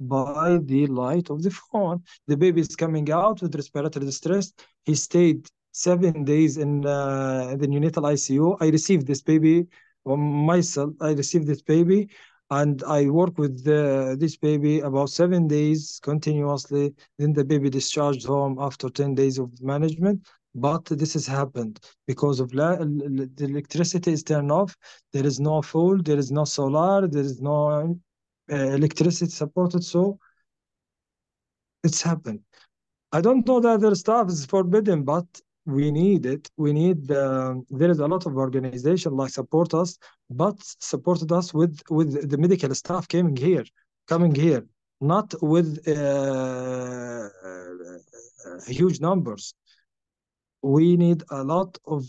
by the light of the phone. The baby is coming out with respiratory distress. He stayed 7 days in the neonatal ICU. I received this baby myself. I received this baby, and I worked with this baby about 7 days continuously. Then the baby discharged home after 10 days of management. But this has happened because of the electricity is turned off. There is no fuel, there is no solar, there is no electricity supported. So it's happened. I don't know that other stuff is forbidden, but we need it. We need there is a lot of organization like support us, but supported us with the medical staff coming here, not with huge numbers. We need a lot of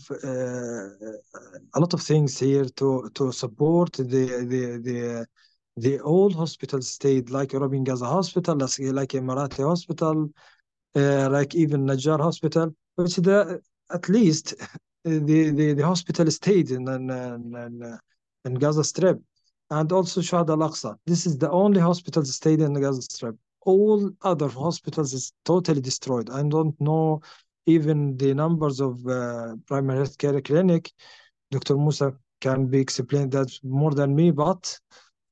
things here to support the old hospital state, like European Gaza Hospital, like Emirati Hospital, like even Najjar Hospital, which at least the hospital stayed in Gaza Strip, and also Shuhada Al-Aqsa. This is the only hospital stayed in the Gaza Strip. All other hospitals is totally destroyed. I don't know even the numbers of primary health care clinic. Dr. Moussa can be explained that more than me, but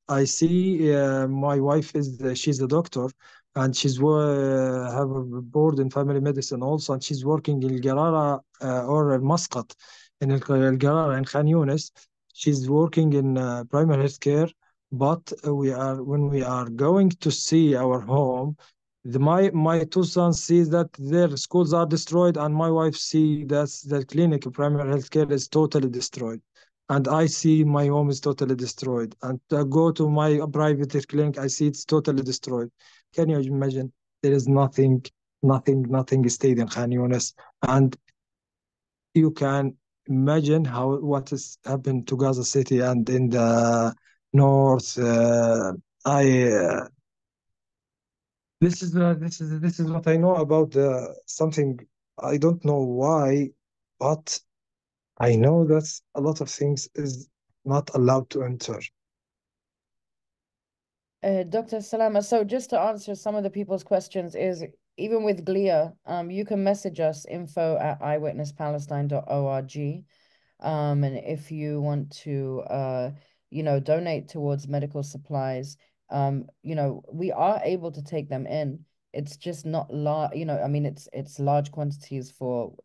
I see my wife she's a doctor, and she's have a board in family medicine also, and she's working in Garara or Muscat in Garara in Khan Yunis. She's working in primary health care, but when we are going to see our home, my two sons see that their schools are destroyed, and my wife see that the clinic primary health care is totally destroyed. And I see my home is totally destroyed. And I go to my private clinic, I see it's totally destroyed. Can you imagine? There is nothing stayed in Khan Yunis. And you can imagine what has happened to Gaza City and in the north. This is what I know about something. I don't know why, but I know that a lot of things is not allowed to enter. Dr. Salamaa, so just to answer some of the people's questions is, even with GLIA, you can message us info@eyewitnesspalestine.org. And if you want to, donate towards medical supplies, we are able to take them in. It's just not large, I mean, it's large quantities for,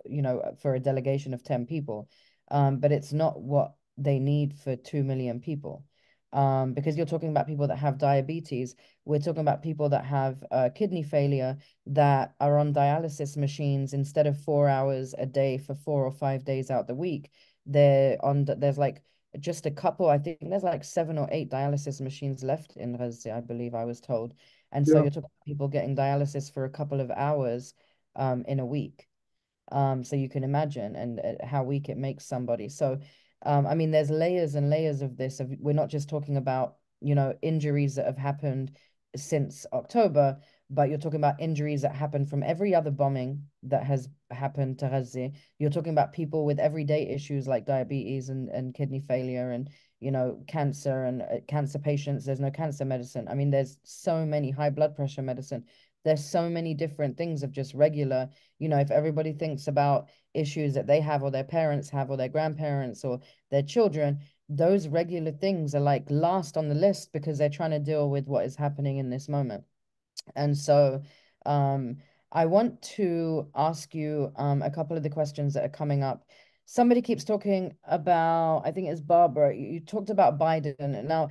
for a delegation of 10 people. But it's not what they need for 2 million people. Because you're talking about people that have diabetes. We're talking about people that have kidney failure, that are on dialysis machines instead of 4 hours a day for 4 or 5 days out the week. There's like just a couple, I think there's like 7 or 8 dialysis machines left in Gaza, I believe I was told. And so Yeah. you're talking about people getting dialysis for a couple of hours in a week. So you can imagine and how weak it makes somebody. So I mean, there's layers and layers of this. We're not just talking about, injuries that have happened since October, but you're talking about injuries that happen from every other bombing that has happened to Gaza. You're talking about people with everyday issues like diabetes and kidney failure and, cancer and cancer patients. There's no cancer medicine. I mean, there's so many high blood pressure medicine. there's so many different things of just regular, if everybody thinks about issues that they have or their parents have or their grandparents or their children, those regular things are like last on the list because they're trying to deal with what is happening in this moment. And so I want to ask you a couple of the questions that are coming up. Somebody keeps talking about, I think it's Barbara, you talked about Biden. Now,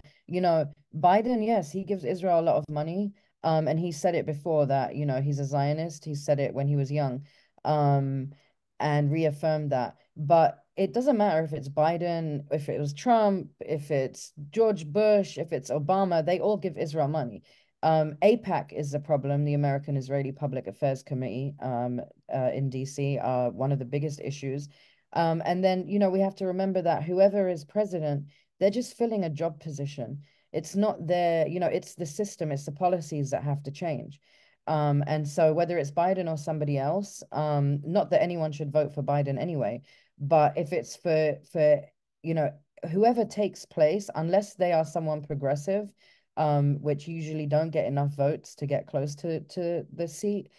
Biden, yes, he gives Israel a lot of money. And he said it before that, he's a Zionist. He said it when he was young, and reaffirmed that. But it doesn't matter if it's Biden, if it was Trump, if it's George Bush, if it's Obama, they all give Israel money. AIPAC is the problem, the American Israeli Public Affairs Committee in DC, are one of the biggest issues. And then, we have to remember that whoever is president, they're just filling a job position. It's not their, it's the system, it's the policies that have to change. And so whether it's Biden or somebody else, not that anyone should vote for Biden anyway, but if it's for whoever takes place, unless they are someone progressive, which usually don't get enough votes to get close to the seat,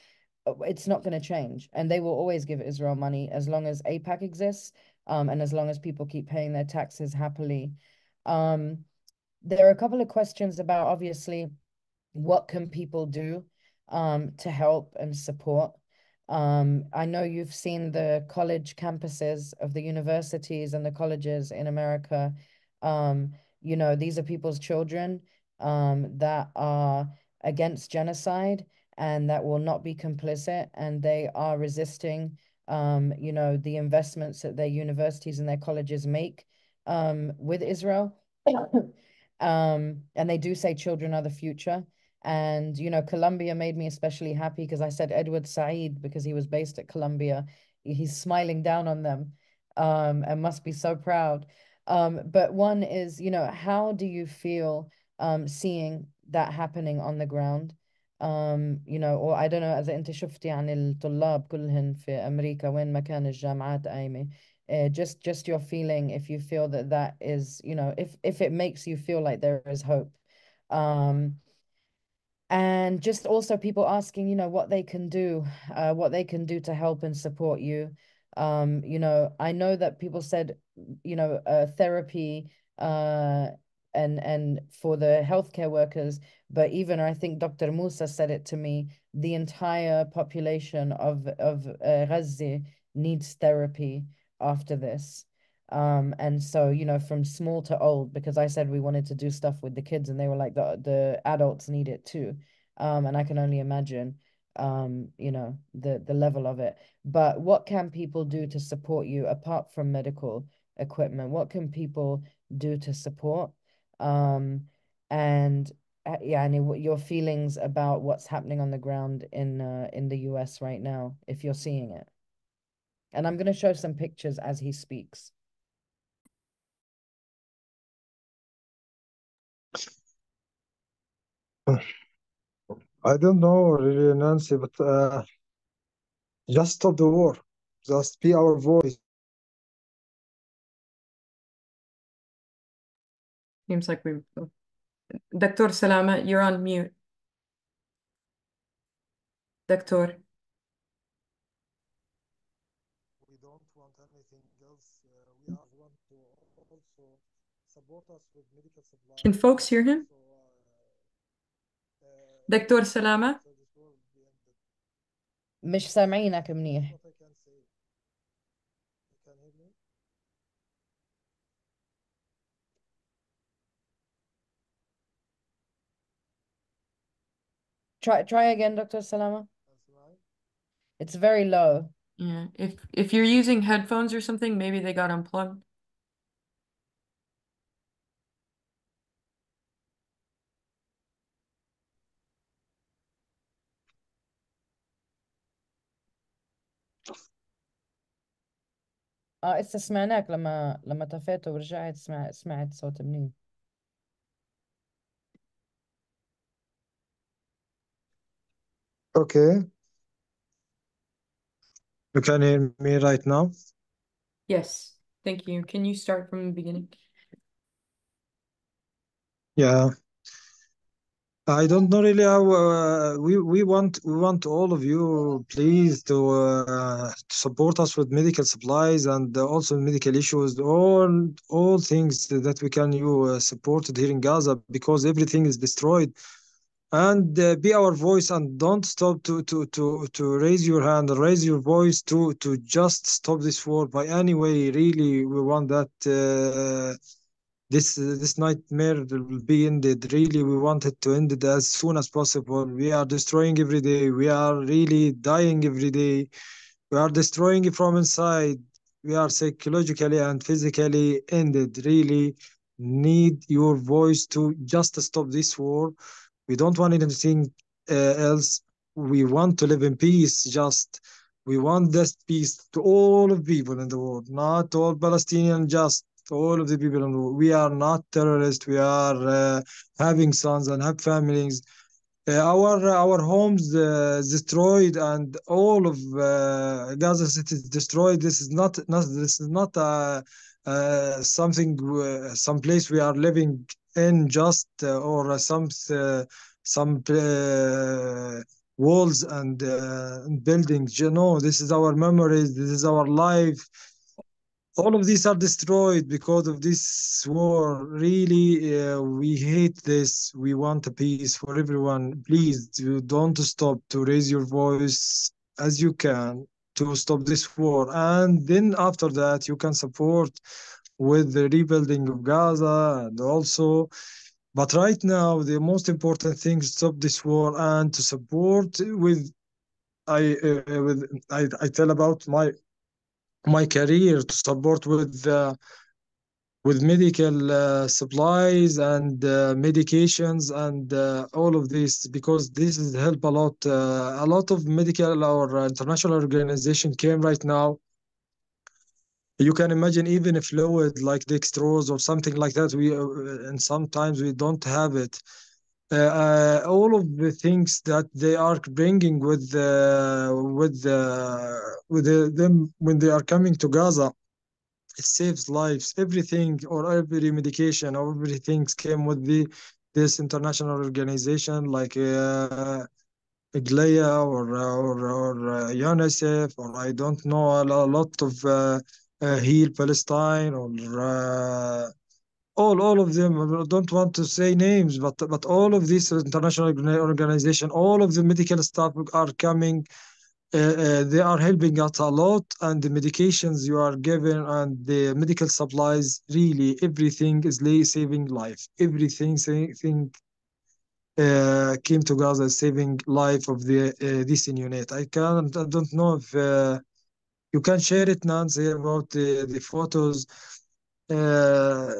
it's not going to change. And they will always give Israel money as long as AIPAC exists, and as long as people keep paying their taxes happily. There are a couple of questions about, obviously, what can people do to help and support. I know you've seen the college campuses of the universities and the colleges in America. These are people's children that are against genocide and that will not be complicit, and they are resisting, the investments that their universities and their colleges make with Israel. And they do say children are the future. And, Colombia made me especially happy because I said Edward Said because he was based at Colombia. He's smiling down on them and must be so proud. But one is, how do you feel seeing that happening on the ground? Or I don't know, إذا أنت شفتي عن الطلاب كلهن في أمريكا وين ما كان الجامعات قايمة. Just your feeling, if you feel that is, if it makes you feel like there is hope. And just also people asking, what they can do to help and support you. I know that people said, therapy and for the healthcare workers, but even I think Dr. Moussa said it to me, the entire population of Gaza needs therapy after this. And so, from small to old, because I said we wanted to do stuff with the kids and they were like, the adults need it too. And I can only imagine, the level of it. But what can people do to support you apart from medical equipment? What can people do to support? And and your feelings about what's happening on the ground in the US right now, if you're seeing it. And I'm going to show some pictures as he speaks. I don't know really, Nancy, but just stop the war. Just be our voice. Seems like we've... Dr. Salamaa, you're on mute. Doctor. We don't want anything else. We are want to also support us with medical supplies. Can folks hear him? Dr. Salamaa? مش سامعينك منيح. Try again, Dr. Salamaa. It's very low. Yeah, if you're using headphones or something, maybe they got unplugged. إسا سمعناك لما طفيت ورجعت سمعت صوت منيح. Okay. You can hear me right now? Yes, thank you. Can you start from the beginning? Yeah. I don't know really how we want all of you please to support us with medical supplies and also medical issues, all things that we can you supported here in Gaza because everything is destroyed. And be our voice and don't stop to raise your hand, raise your voice to just stop this war by any way. Really, we want that. This nightmare will be ended. Really, we want it to end it as soon as possible. We are destroying every day. We are really dying every day. We are destroying it from inside. We are psychologically and physically ended. Really need your voice to just stop this war. We don't want anything else. We want to live in peace. Just we want this peace to all of people in the world, not all Palestinian, just all of the people in the world. We are not terrorists. We are having sons and have families. Our homes destroyed and all of Gaza City is destroyed. This is not something some place we are living in just or some walls and buildings. You know, this is our memories. This is our life. All of these are destroyed because of this war. Really, we hate this. We want a peace for everyone. Please don't stop to raise your voice as you can to stop this war. And then after that, you can support with the rebuilding of Gaza and also. But right now, the most important thing is to stop this war and to support I tell about my career to support with medical supplies and medications and all of this because this is help a lot. A lot of medical or international organization came right now. You can imagine even a fluid like dextrose or something like that. We and sometimes we don't have it. All of the things that they are bringing with them when they are coming to Gaza, it saves lives. Everything or every medication or everything came with this international organization like GLEA or UNICEF or I don't know a lot of Heal Palestine or all of them. I don't want to say names, but all of these international organization, all of the medical staff are coming. They are helping us a lot, and the medications you are given and the medical supplies, really everything is saving life. Everything came to Gaza saving life of this unit. I don't know if you can share it, Nancy, about the photos. Uh,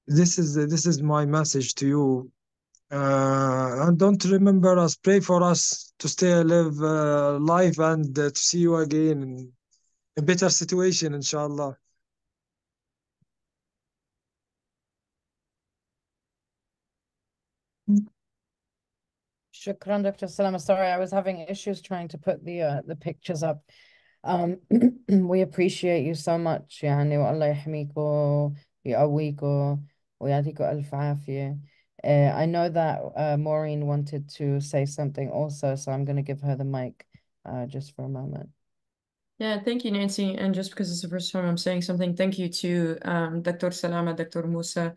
this is my message to you. And don't remember us, pray for us to stay alive, live and to see you again in a better situation, inshallah. Shukran, Dr. Salamaa. Sorry, I was having issues trying to put the pictures up. We appreciate you so much يعني والله يحميكوا ويقويكوا ويعطيكوا ألف عافية. I know that Maureen wanted to say something also, so I'm going to give her the mic just for a moment. Yeah, thank you, Nancy. And just because it's the first time I'm saying something, thank you to Dr. Salamaa, Dr. Moussa,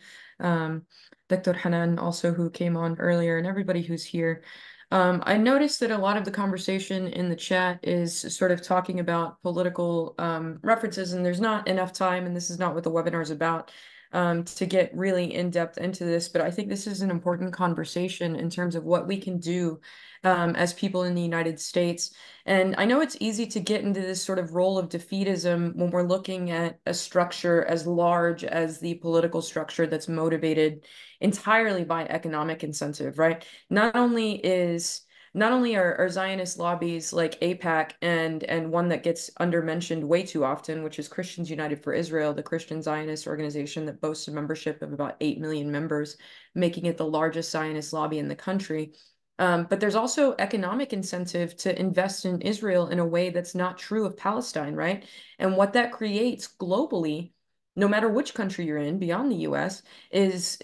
Dr. Hanan, also who came on earlier, and everybody who's here. I noticed that a lot of the conversation in the chat is sort of talking about political references, and there's not enough time, and this is not what the webinar is about, to get really in depth into this. But I think this is an important conversation in terms of what we can do as people in the United States. And I know it's easy to get into this sort of role of defeatism when we're looking at a structure as large as the political structure that's motivated entirely by economic incentive, right? Not only are Zionist lobbies like AIPAC and one that gets undermentioned way too often, which is Christians United for Israel, the Christian Zionist organization that boasts a membership of about 8 million members, making it the largest Zionist lobby in the country. But there's also economic incentive to invest in Israel in a way that's not true of Palestine, right? And what that creates globally, no matter which country you're in, beyond the US, is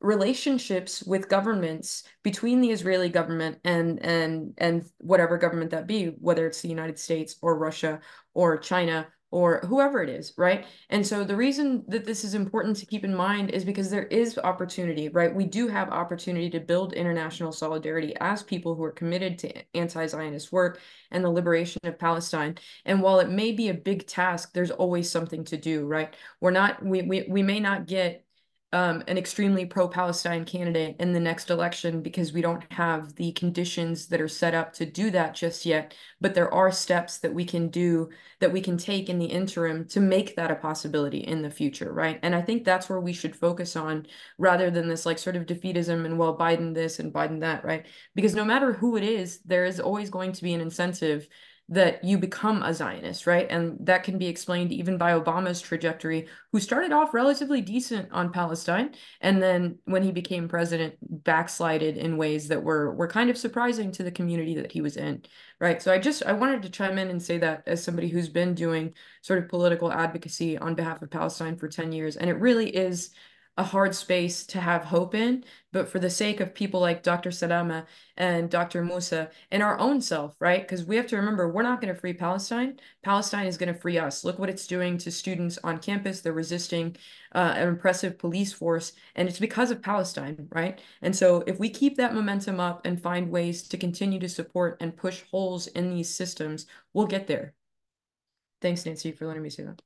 relationships with governments between the Israeli government and whatever government that be, whether it's the United States or Russia or China or whoever it is, right? And so the reason that this is important to keep in mind is because there is opportunity, right? We do have opportunity to build international solidarity as people who are committed to anti-Zionist work and the liberation of Palestine. And while it may be a big task, there's always something to do, right? We may not get an extremely pro-Palestine candidate in the next election because we don't have the conditions that are set up to do that just yet. But there are steps that we can do, that we can take in the interim to make that a possibility in the future, right? And I think that's where we should focus on, rather than this like sort of defeatism and, well, Biden this and Biden that, right? Because no matter who it is, there is always going to be an incentive that you become a Zionist, right? And that can be explained even by Obama's trajectory, who started off relatively decent on Palestine, and then when he became president, backslided in ways that were kind of surprising to the community that he was in, right? So I wanted to chime in and say that as somebody who's been doing sort of political advocacy on behalf of Palestine for 10 years, and it really is a hard space to have hope in, but for the sake of people like Dr. Salamaa and Dr. Moussa and our own self, right? Because we have to remember, we're not going to free Palestine. Palestine is going to free us. Look what it's doing to students on campus. They're resisting an oppressive police force, and it's because of Palestine, right? And so if we keep that momentum up and find ways to continue to support and push holes in these systems, we'll get there. Thanks, Nancy, for letting me say that.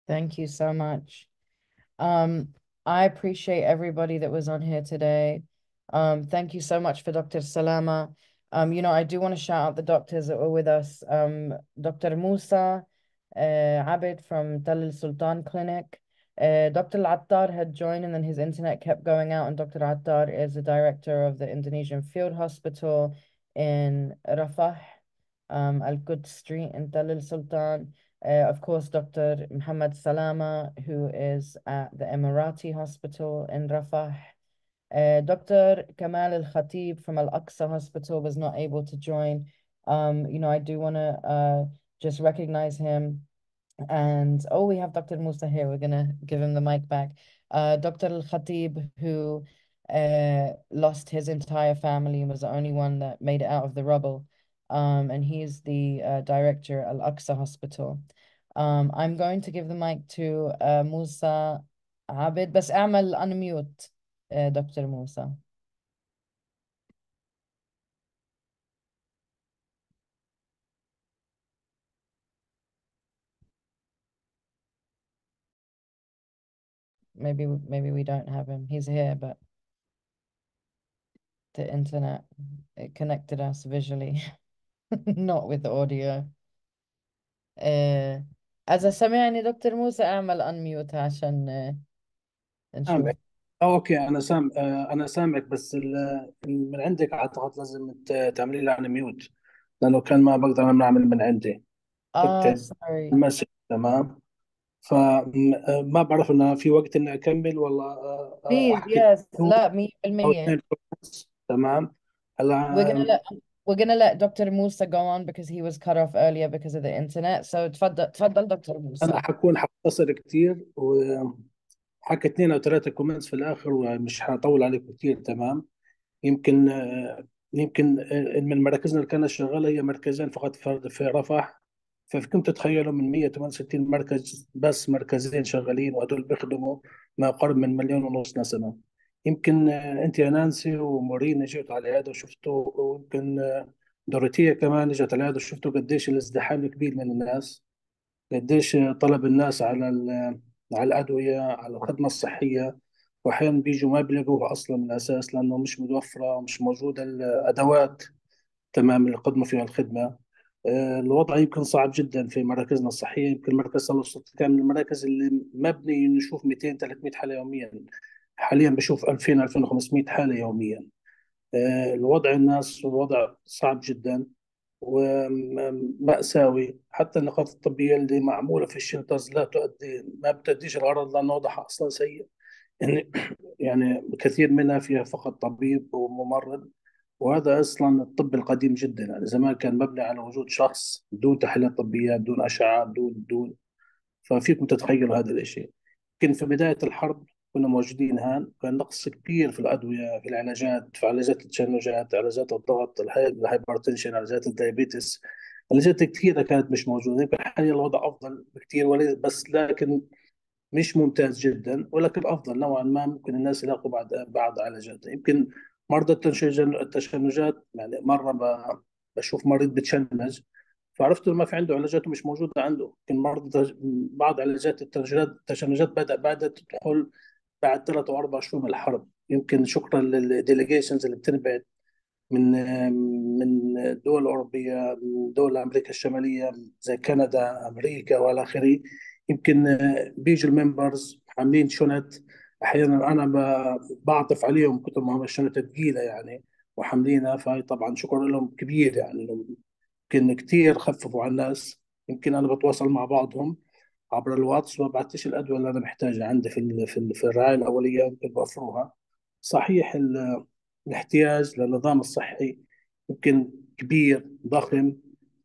Thank you so much. I appreciate everybody that was on here today. Thank you so much for Dr. Salamaa. I do want to shout out the doctors that were with us. Dr. Moussa Abed from Al-Sultan Clinic. Dr. Al-Attar had joined and then his internet kept going out, and Dr. Attar is the director of the Indonesian Field Hospital in Rafah, Al-Quds Street in Al-Sultan. Of course, Dr. Mohammed Salamaa, who is at the Emirati Hospital in Rafah. Dr. Kamal Khatib from Al-Aqsa Hospital was not able to join. I do want to just recognize him. And we have Dr. Moussa here. We're going to give him the mic back. Dr. Al-Khatib, who lost his entire family and was the only one that made it out of the rubble. And he's the director at Al-Aqsa Hospital. I'm going to give the mic to Moussa Abed, بس اعمل unmute Dr. Moussa. Maybe we don't have him. He's here, but the internet, it connected us visually, not with the audio. إذا سمعني دكتور موسى اعمل unmute عشان نشوف. اوكي انا سامعك، بس من عندك اعتقد لازم تعملي لي ميوت، لانه كان ما بقدر انا اعمل من عندي. sorry. المسج تمام. فما بعرف انه في وقت اني اكمل والله. Please, احكي yes. لا 100%. تمام. We're gonna let Dr. Musa go on because he was cut off earlier because of the internet. So تفضل دكتور موسى. انا حختصر كثير، وحكي 2 أو 3 كومنتس في الاخر، ومش حطول عليكم كثير. تمام. يمكن من مراكزنا اللي كانت شغاله هي مركزين فقط في رفح. فكنت تتخيلوا من 168 مركز بس مركزين شغالين، وهدول بيخدموا ما قرب من 1.5 مليون نسمة. يمكن انت يا نانسي ومورين اجيتوا على هذا وشفتوا، ويمكن دوريتيا كمان اجت على هذا وشفتوا قديش الازدحام كبير من الناس، قديش طلب الناس على الأدوية، على الخدمة الصحية، وأحيانا بيجوا ما بيلاقوها أصلا من الأساس، لأنه مش متوفرة ومش موجودة الأدوات تمام اللي يقدموا فيها الخدمة. الوضع يمكن صعب جدا في مراكزنا الصحية. يمكن مركز الأقصى كان من المراكز اللي مبني نشوف 200 300 حالة يوميا، حاليا بشوف 2000 2500 حالة يوميا. الوضع الوضع صعب جدا ومأساوي. حتى النقاط الطبية اللي معمولة في الشلترز ما بتؤديش الغرض، لأن وضعها أصلا سيء. يعني كثير منها فيها فقط طبيب وممرض، وهذا أصلا الطب القديم جدا. يعني زمان كان مبني على وجود شخص دون تحليل طبية، دون أشعة، دون ففيكم تتخيلوا هذا الشيء. يمكن في بداية الحرب كنا موجودين هان، كان نقص كبير في الأدوية، في العلاجات، في علاجات التشنجات، علاجات الضغط، الهايبرتنشن، علاجات الدايابيتس. علاجات كثيرة كانت مش موجودة. يمكن حاليا الوضع أفضل بكثير، بس لكن مش ممتاز جدا، ولكن افضل نوعا ما. ممكن الناس يلاقوا بعض علاجات. يمكن مرضى التشنجات، يعني مره بشوف مريض بتشنج، فعرفت انه ما في عنده علاجات ومش موجوده عنده. يمكن بعض علاجات التشنجات بدات تدخل بعد 3 او 4 شهور من الحرب، يمكن شكرا للديليجيشنز اللي بتنبعث من دول أوروبية، من دول أمريكا الشمالية زي كندا، أمريكا والى آخره. يمكن بيجوا الممبرز حاملين شنط. أحيانا أنا بعطف عليهم كثر ما هم الشنطة ثقيلة يعني وحاملينها، فهي طبعا شكر لهم كبير يعني، إنهم يمكن كثير خففوا على الناس. يمكن أنا بتواصل مع بعضهم عبر الواتس وببعث الأدوية اللي أنا محتاجها عندي في الرعاية الأولية، يمكن بوفروها. صحيح الاحتياج للنظام الصحي يمكن كبير ضخم،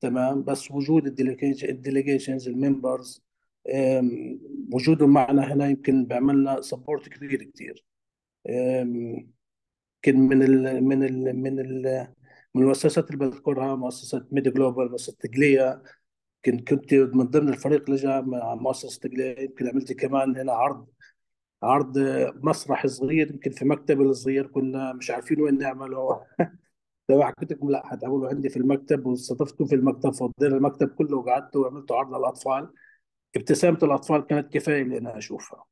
تمام، بس وجود الديليجيشنز الممبرز، وجودهم معنا هنا يمكن بيعملنا سبورت كبير كثير. يمكن من المؤسسات اللي بذكرها مؤسسة ميدي جلوبال، مؤسسة تقلية. كنت من ضمن الفريق اللي جاء مع مؤسسة تقلية. يمكن عملت كمان هنا عرض مسرح صغير، يمكن في مكتبي الصغير كنا مش عارفين وين نعمله. لو حكيت لكم لا هتعملوا عندي في المكتب، واستضفتكم في المكتب، فضينا المكتب كله وقعدت وعملت عرض للاطفال. ابتسامه الاطفال كانت كفايه لي انا اشوفها.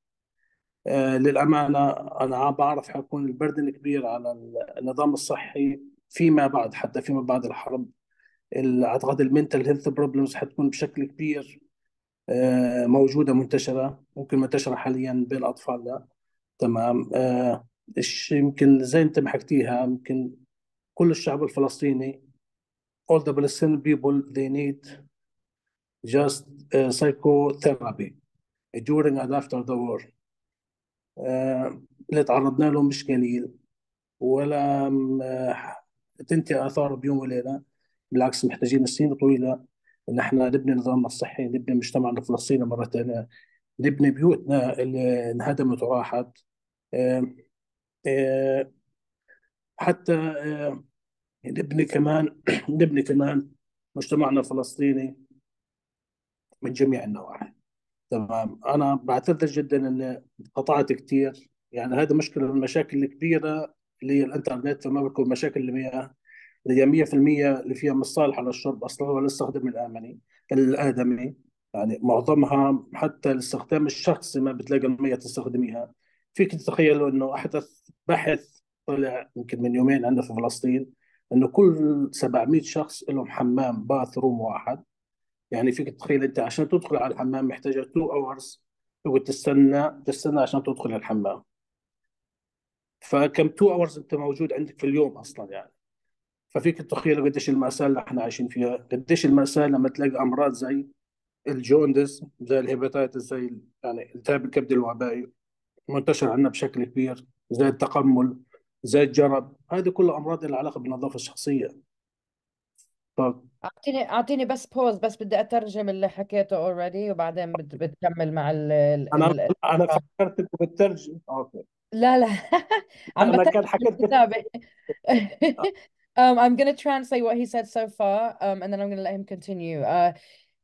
للامانه انا بعرف حيكون البردن كبير على النظام الصحي فيما بعد، حتى فيما بعد الحرب. اعتقد المنتل هيلث بروبلمز حتكون بشكل كبير موجوده، منتشره، ممكن منتشره حاليا بين اطفالنا. تمام. يمكن زي انت ما حكيتيها، يمكن كل الشعب الفلسطيني all the Palestinian people they need just psychotherapy during and after the war. اللي تعرضنا له مش قليل، ولا تنتهي آثاره بيوم وليلة. بالعكس محتاجين سنين طويلة إن احنا نبني نظامنا الصحي، نبني مجتمعنا الفلسطيني مرة ثانية، نبني بيوتنا اللي انهدمت وراحت. آه، آه، حتى نبني كمان مجتمعنا الفلسطيني من جميع النواحي. تمام. أنا بعتذر جدا إن قطعت كثير، يعني هذه مشكلة من المشاكل الكبيرة اللي هي الإنترنت، فما بكون مشاكل المياه اللي هي 100% اللي فيها مش صالحة للشرب أصلا ولا للاستخدام الآدمي. يعني معظمها حتى الاستخدام الشخصي ما بتلاقي المية تستخدميها. فيك تتخيلوا إنه أحدث بحث طلع يمكن من يومين عندنا في فلسطين، إنه كل 700 شخص لهم حمام باث روم واحد. يعني فيك تتخيل انت عشان تدخل على الحمام محتاجه 2 اورز تقعد تستنى عشان تدخل الحمام. فكم 2 اورز انت موجود عندك في اليوم اصلا يعني. ففيك تتخيل قديش المأساة اللي احنا عايشين فيها، قديش المأساة لما تلاقي امراض زي الجوندس، زي الهيباتيتس، يعني التهاب الكبد الوبائي منتشر عندنا بشكل كبير، زي التقمل، زي الجرب. هذه كلها امراض لها علاقه بالنظافه الشخصيه. ف- اعطيني بس بوز، بس بدي اترجم اللي حكيته اوريدي وبعدين بتكمل مع انا ال... انا فكرت انك بتترجم. اوكي. لا لا. عم انا بترجم كان حكيت كتابي. I'm going to translate what he said so far, and then I'm going to let him continue.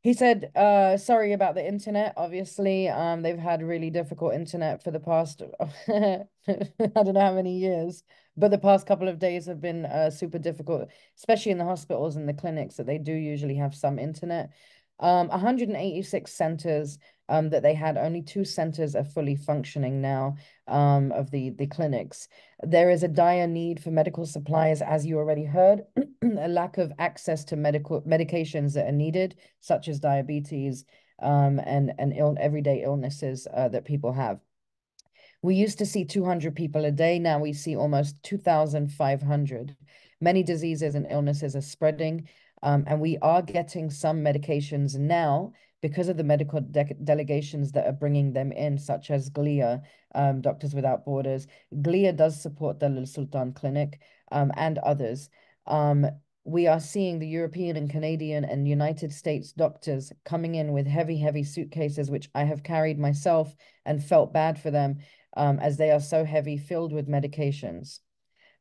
He said, sorry about the internet. Obviously, they've had really difficult internet for the past, I don't know how many years, but the past couple of days have been super difficult, especially in the hospitals and the clinics that they do usually have some internet. 186 centers that they had, only 2 centers are fully functioning now, of the clinics. There is a dire need for medical supplies, as you already heard, a lack of access to medications that are needed, such as diabetes, and everyday illnesses that people have. We used to see 200 people a day. Now we see almost 2,500. Many diseases and illnesses are spreading, and we are getting some medications now because of the medical delegations that are bringing them in, such as GLIA, Doctors Without Borders. GLIA does support the Al-Sultan Clinic, and others. we are seeing the European and Canadian and United States doctors coming in with heavy, heavy suitcases, which I have carried myself and felt bad for them, as they are so heavy, filled with medications.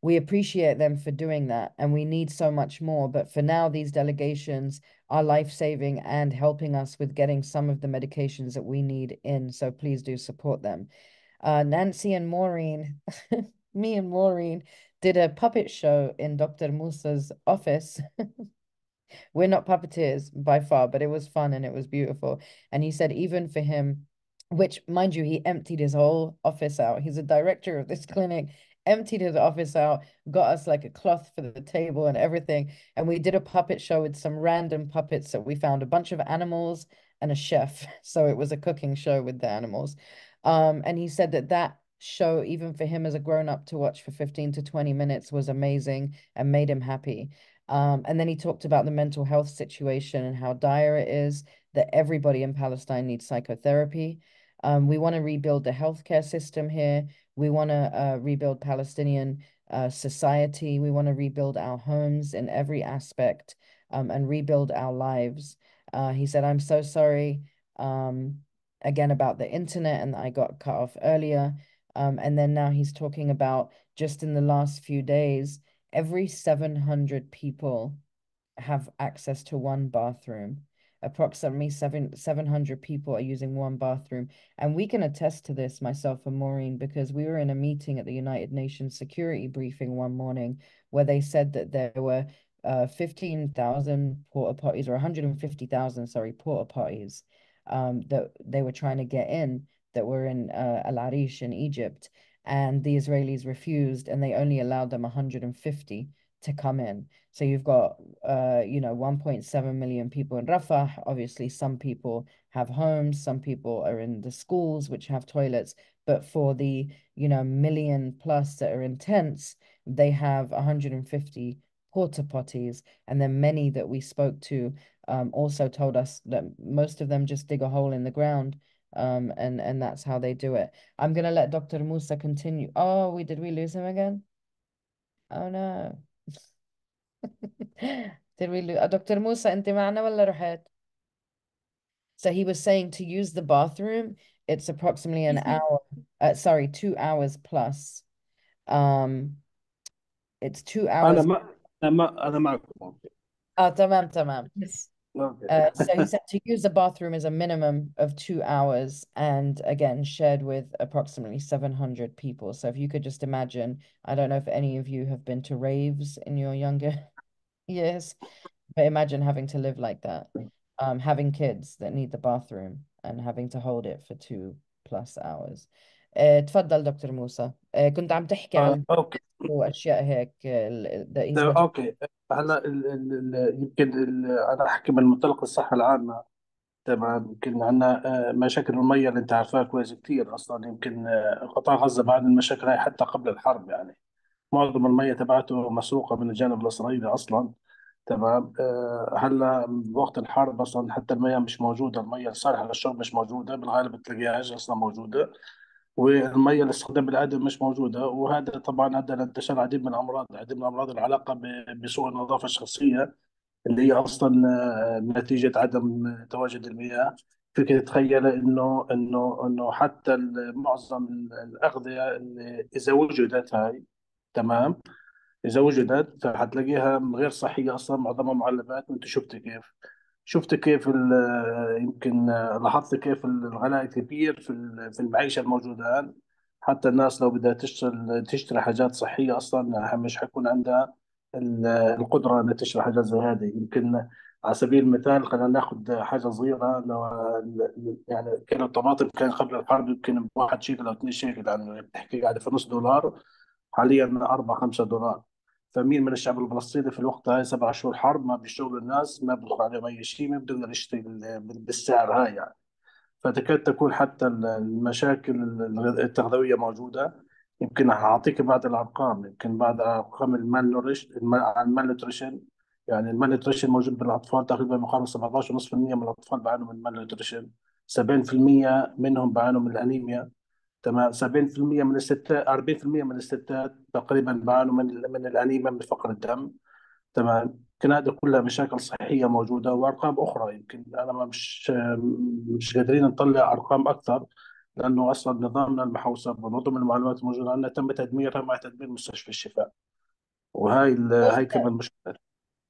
We appreciate them for doing that, and we need so much more. But for now, these delegations are life-saving and helping us with getting some of the medications that we need in. So please do support them. Nancy and Maureen, me and Maureen did a puppet show in Dr. Musa's office. We're not puppeteers by far, but it was fun and it was beautiful. And he said, even for him, which, mind you, he emptied his whole office out. He's a director of this clinic, emptied his office out, got us like a cloth for the table and everything. And we did a puppet show with some random puppets that we found, a bunch of animals and a chef. So it was a cooking show with the animals. And he said that that show, even for him as a grown-up to watch for 15 to 20 minutes, was amazing and made him happy. And then he talked about the mental health situation and how dire it is, that everybody in Palestine needs psychotherapy. We want to rebuild the healthcare system here. We want to rebuild Palestinian society. We want to rebuild our homes in every aspect, and rebuild our lives. He said, I'm so sorry, again, about the internet, and I got cut off earlier. And then now he's talking about just in the last few days, every 700 people have access to one bathroom. Approximately 700 people are using one bathroom. And we can attest to this, myself and Maureen, because we were in a meeting at the United Nations security briefing one morning where they said that there were 15,000 porta potties, or 150,000, sorry, porta potties, that they were trying to get in, that were in Al-Arish in Egypt. And the Israelis refused, and they only allowed them 150 to come in. So you've got, 1.7 million people in Rafah. Obviously, some people have homes, some people are in the schools, which have toilets. But for the, million plus that are in tents, they have 150 porta potties. And then many that we spoke to also told us that most of them just dig a hole in the ground. And that's how they do it. I'm gonna let Dr. Musa continue. Oh, did we lose him again? Oh no. Did we lose Dr. Musa, انت معنا ولا رحت? So he was saying to use the bathroom, it's approximately an hour, 2 hours plus. It's 2 hours. أنا معكم. تمام. Yes. Okay. So he said to use the bathroom is a minimum of 2 hours, and again, shared with approximately 700 people. So if you could just imagine, I don't know if any of you have been to raves in your younger years, but imagine having to live like that, having kids that need the bathroom and having to hold it for 2+ hours. تفضل دكتور موسى. كنت عم تحكي عن اوكي وأشياء هيك that he's mentioned. اوكي هلا يمكن انا احكي من منطلق الصحه العامه. تمام. يمكن عندنا مشاكل الميه اللي انت عارفاها كويس كثير اصلا. يمكن قطاع غزه بعد المشاكل هاي حتى قبل الحرب يعني معظم الميه تبعته مسروقه من الجانب الاسرائيلي اصلا. تمام. هلا بوقت الحرب اصلا حتى المياه مش موجوده، المياه الصالحه للشرب مش موجوده، بالغالب بتلاقيهاش اصلا موجوده، والمياه لاستخدام بالآدم مش موجوده. وهذا طبعا ادى لانتشار العديد من الامراض العلاقه بسوء النظافه الشخصيه اللي هي اصلا نتيجه عدم تواجد المياه. فيك تتخيل انه حتى معظم الاغذيه اللي اذا وجدت هاي، تمام، إذا وجدت حتلاقيها غير صحية أصلا، معظمها معلبات. وأنت شفت كيف يمكن لاحظت كيف الغلاء كبير في المعيشة الموجودة الآن. حتى الناس لو بدها تشتري حاجات صحية أصلا مش حيكون عندها القدرة أنها تشتري حاجات زي هذه. يمكن على سبيل المثال خلينا ناخذ حاجة صغيرة. لو يعني كيلو الطماطم كان قبل الحرب يمكن بواحد شيكل أو 2 شيكل، يعني بتحكي قاعدة في نص دولار، حاليا 4 5 دولار. فمين من الشعب الفلسطيني في الوقت هاي 7 شهور حرب ما بيشتغلوا الناس، ما بيدخل عليهم أي شيء، ما بيقدر يشتري بالسعر هاي يعني. فتكاد تكون حتى المشاكل التغذوية موجودة. يمكن أعطيك بعض الأرقام. يمكن بعض أرقام المالنيوتريشن. يعني المالنيوتريشن موجود بالأطفال تقريبا مقارنة 17.5% من الأطفال بيعانوا من المالنيوتريشن، 70% منهم بيعانوا من الأنيميا. تمام. 70% من الستات، 40% من الستات تقريبا بيعانوا من الأنيميا، من فقر الدم. تمام. يمكن هذه كلها مشاكل صحية موجودة، وأرقام أخرى يمكن أنا مش قادرين نطلع أرقام أكثر، لأنه أصلا نظامنا المحوسب ونظم المعلومات الموجودة عندنا تم تدميرها مع تدمير مستشفى الشفاء، هاي كمان مشكلة.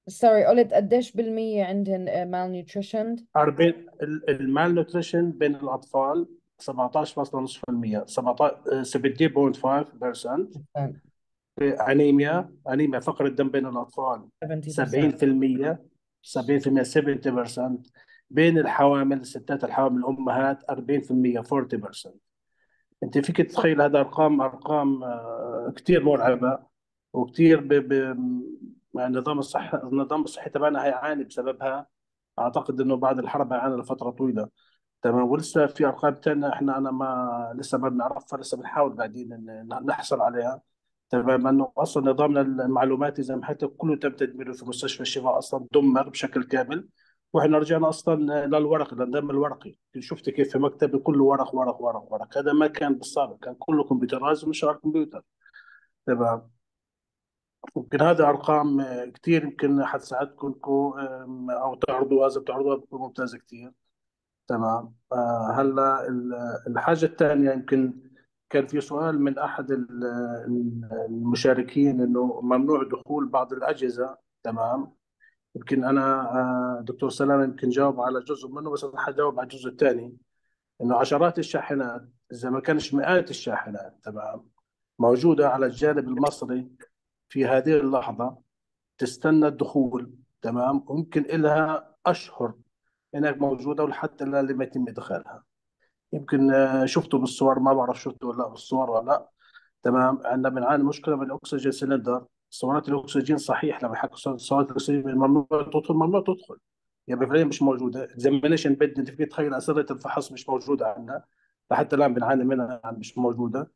سوري، قلت قديش بالمية عندهم malnutrition؟ 40 المال نوتريشن بين الأطفال 17.5%، 17.5%. أنيميا فقر الدم بين الأطفال 70%، 70% بين الحوامل، الستات الحوامل الأمهات 40%، 40%. أنت فيك تتخيل هذا أرقام كتير مرعبة، وكتير يعني النظام الصحي تبعنا هيعاني بسببها. أعتقد إنه بعد الحرب هيعاني لفترة طويلة. تمام. ولسه في ارقام تانية انا ما لسه ما بنعرفها، لسه بنحاول بعدين نحصل عليها. تمام. انه اصلا نظامنا المعلوماتي زي ما حكيت كله تم تدميره في مستشفى الشفاء، اصلا دمر بشكل كامل. واحنا رجعنا اصلا للورق، للنظام الورقي. شفت كيف في مكتبي كله ورق ورق ورق ورق، هذا ما كان بالسابق، كان كله كمبيوترايز ومش على الكمبيوتر. تمام. يمكن هذا ارقام كثير يمكن حتساعدكم او تعرضوا، اذا بتعرضوها بتكون ممتازه كثير. تمام. هلا الحاجة الثانية، يمكن كان في سؤال من أحد المشاركين إنه ممنوع دخول بعض الأجهزة. تمام. يمكن أنا دكتور سلام يمكن جاوب على جزء منه، بس أنا حجاوب على الجزء الثاني. إنه عشرات الشاحنات إذا ما كانش مئات الشاحنات، تمام، موجودة على الجانب المصري في هذه اللحظة، تستنى الدخول. تمام. ويمكن إلها أشهر هناك موجودة، ولحتى الآن لم يتم إدخالها. يمكن شفته بالصور، ما بعرف شفته ولا لا بالصور ولا لا. تمام. عندنا بنعاني مشكله من الاكسجين سلندر، اسطوانات الاكسجين. صحيح لما حكوا اسطوانات الاكسجين ممنوع تدخل، ممنوع تدخل، يعني فعليا مش موجوده. اكزامينيشن بيد، انت فيك تتخيل اسره الفحص مش موجوده عندنا، لحتى الان بنعاني منها، يعني مش موجوده.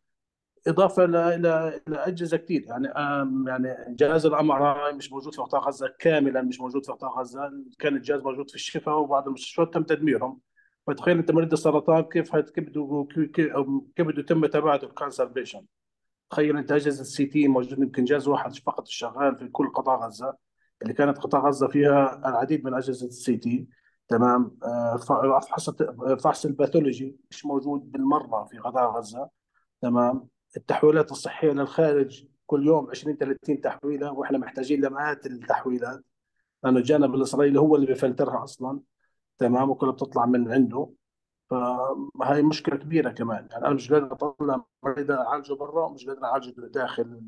اضافه الى اجهزه كثير، يعني يعني جهاز الام ار اي مش موجود في قطاع غزه كاملا، مش موجود في قطاع غزه. كان الجهاز موجود في الشفا، وبعض المستشفيات تم تدميرهم. فتخيل انت مريض السرطان كيف كبده أو كبده يتم متابعته، الكانسر بيشن. تخيل انت اجهزه السي تي موجود، يمكن جهاز واحد فقط شغال في كل قطاع غزه، اللي كانت قطاع غزه فيها العديد من اجهزه السي تي. تمام. فحص الباثولوجي مش موجود بالمره في قطاع غزه. تمام. التحويلات الصحيه للخارج كل يوم 20 30 تحويله، واحنا محتاجين لمئات التحويلات، لانه الجانب الاسرائيلي هو اللي بيفلترها اصلا. تمام. وكلها بتطلع من عنده. فهي مشكله كبيره كمان، يعني انا مش قادر اطلع مريض اعالجه برا، ومش قادر اعالجه داخل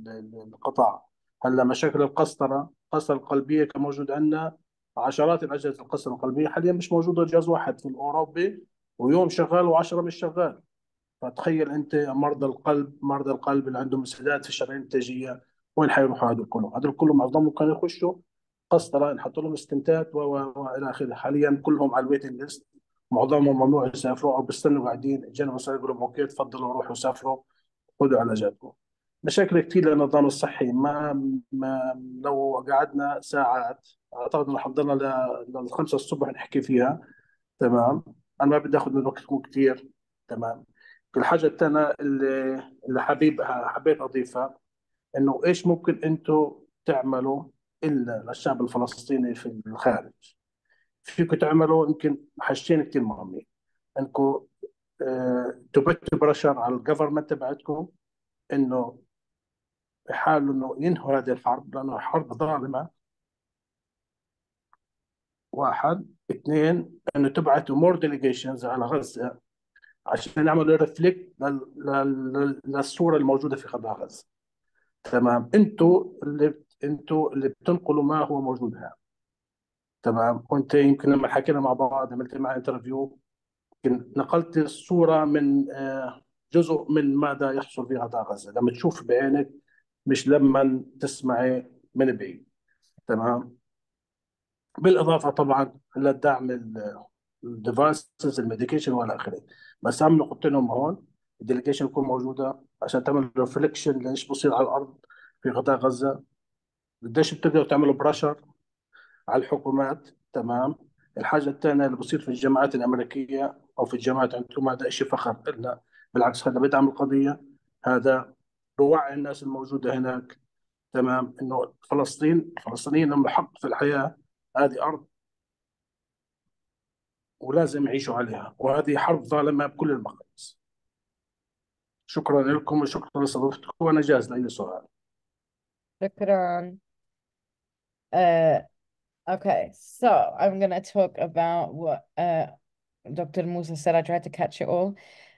القطاع. هلا مشاكل القسطره القلبيه كان موجود عندنا عشرات الاجهزه القسطره القلبيه، حاليا مش موجوده، جهاز واحد في الاوروبي، ويوم شغال و10 مش شغال. فتخيل انت مرضى القلب اللي عندهم انسداد في الشرايين التاجيه، وين حيروحوا هذول كلهم؟ هذول كلهم معظمهم كانوا يخشوا قسطره، نحط لهم استنتات والى اخره. حاليا كلهم على الويتنج ليست، معظمهم ممنوع يسافروا او بيستنوا قاعدين. الجنب الصحي يقول لهم اوكي تفضلوا روحوا سافروا، خذوا علاجاتكم. مشاكل كثير للنظام الصحي. ما لو قعدنا ساعات اعتقد انه حضرنا للخمسة الصبح نحكي فيها. تمام. انا ما بدي اخذ من وقتكم كثير. تمام. الحاجة الثانية اللي حبيت أضيفها، إنه إيش ممكن أنتم تعملوا إلا للشعب الفلسطيني في الخارج. فيكم تعملوا يمكن حاجتين كثير مهمين. إنكم تبثوا برشر على الجفرمنت تبعتكم، إنه يحاولوا إنه ينهوا هذه الحرب، لأنه حرب ظالمة. واحد. اثنين، إنه تبعتوا مور ديليجيشنز على غزة عشان يعملوا ريفليكت للصورة الموجودة في قطاع غزة. تمام. انتوا اللي بتنقلوا ما هو موجود هنا. تمام. وانت يمكن لما حكينا مع بعض عملت معي انترفيو، يمكن نقلت الصوره من جزء من ماذا يحصل في قطاع غزه، لما تشوف بعينك مش لما تسمعي من بعيد. تمام. بالاضافه طبعا للدعم الديفايسز الميديكيشن والى اخره. بس اهم نقطتين هم هون: الديليجيشن تكون موجوده عشان تعمل ريفليكشن لايش بصير على الارض في قطاع غزه. قديش بتقدروا تعملوا براشر على الحكومات. تمام. الحاجة الثانية اللي بصير في الجامعات الأمريكية أو في الجامعات عندكم، هذا شيء فخر لنا، بالعكس هذا بدعم القضية. هذا بوعي الناس الموجودة هناك. تمام، انه الفلسطينيين لهم حق في الحياه، هذه ارض ولازم يعيشوا عليها، وهذه حرب ظالمه بكل المقاييس. شكرا لكم وشكرا لاستضافتكم، وانا جاهز لاي سؤال. شكرا. Uh, okay, so I'm gonna talk about what Dr. Musa said. I tried to catch it all.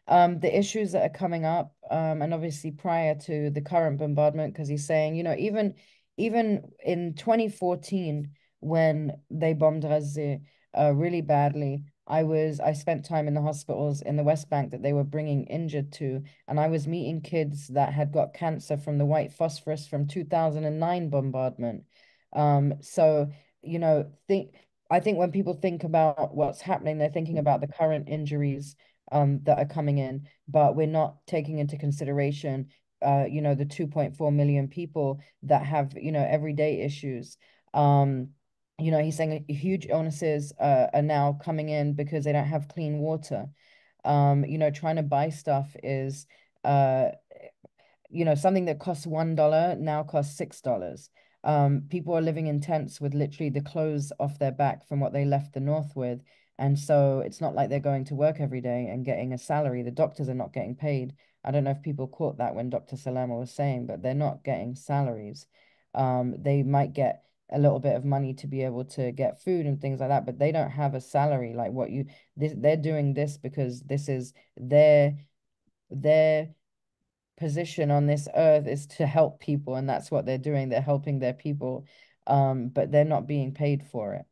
The issues that are coming up, and obviously prior to the current bombardment, because he's saying, you know, even in 2014 when they bombed Gaza really badly, I spent time in the hospitals in the West Bank that they were bringing injured to, and I was meeting kids that had got cancer from the white phosphorus from 2009 bombardment. So, you know, I think when people think about what's happening, they're thinking about the current injuries that are coming in, but we're not taking into consideration, you know, the 2.4 million people that have, you know, everyday issues. You know, he's saying huge illnesses are now coming in because they don't have clean water. You know, trying to buy stuff is, you know, something that costs $1 now costs $6. People are living in tents with literally the clothes off their back from what they left the north with. And so it's not like they're going to work every day and getting a salary. The doctors are not getting paid. I don't know if people caught that when Dr. Salamaa was saying, but they're not getting salaries. They might get a little bit of money to be able to get food and things like that, but they don't have a salary like what you they're doing this because this is their position on this earth is to help people, and that's what they're doing. They're helping their people, but they're not being paid for it.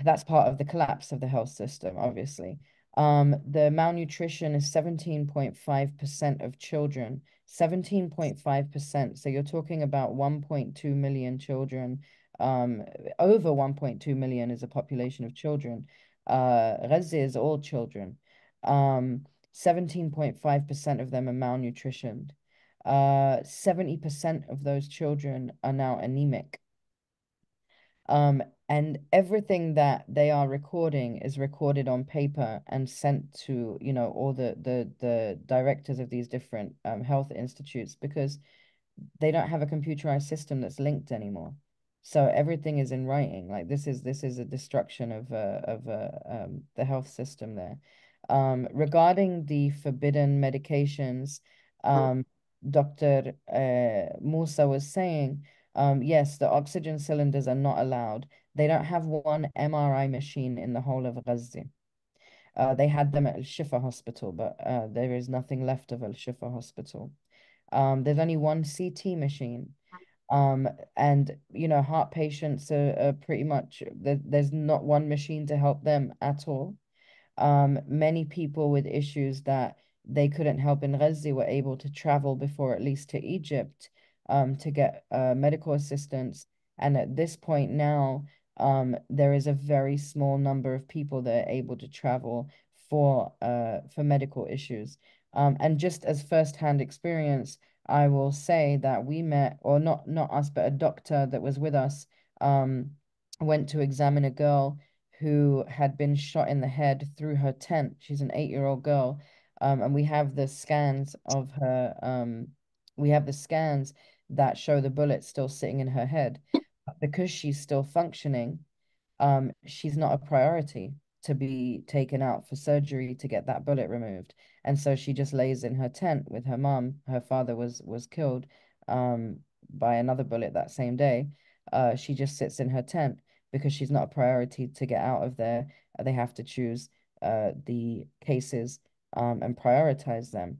That's part of the collapse of the health system, obviously. The malnutrition is 17.5% of children, 17.5%. So you're talking about 1.2 million children. Over 1.2 million is a population of children. Gaza is all children. 17.5% of them are malnutritioned. 70% of those children are now anemic. And everything that they are recording is recorded on paper and sent to, you know, all the directors of these different health institutes, because they don't have a computerized system that's linked anymore. So everything is in writing. Like this is a destruction of the health system there. Regarding the forbidden medications, Dr. Musa was saying, yes, the oxygen cylinders are not allowed. They don't have one MRI machine in the whole of Gaza. They had them at Al-Shifa Hospital, but there is nothing left of Al-Shifa Hospital. There's only one CT machine. And, you know, heart patients are pretty much, there's not one machine to help them at all. Many people with issues that they couldn't help in Gaza were able to travel before, at least to Egypt, to get medical assistance. And at this point now, there is a very small number of people that are able to travel for medical issues. And just as firsthand experience, I will say that we met, or not us, but a doctor that was with us, went to examine a girl who had been shot in the head through her tent. She's an 8-year-old girl. And we have the scans of her, we have the scans that show the bullet still sitting in her head. But because she's still functioning, she's not a priority to be taken out for surgery to get that bullet removed. And so she just lays in her tent with her mom. Her father was killed by another bullet that same day. She just sits in her tent because she's not a priority to get out of there. They have to choose the cases and prioritize them.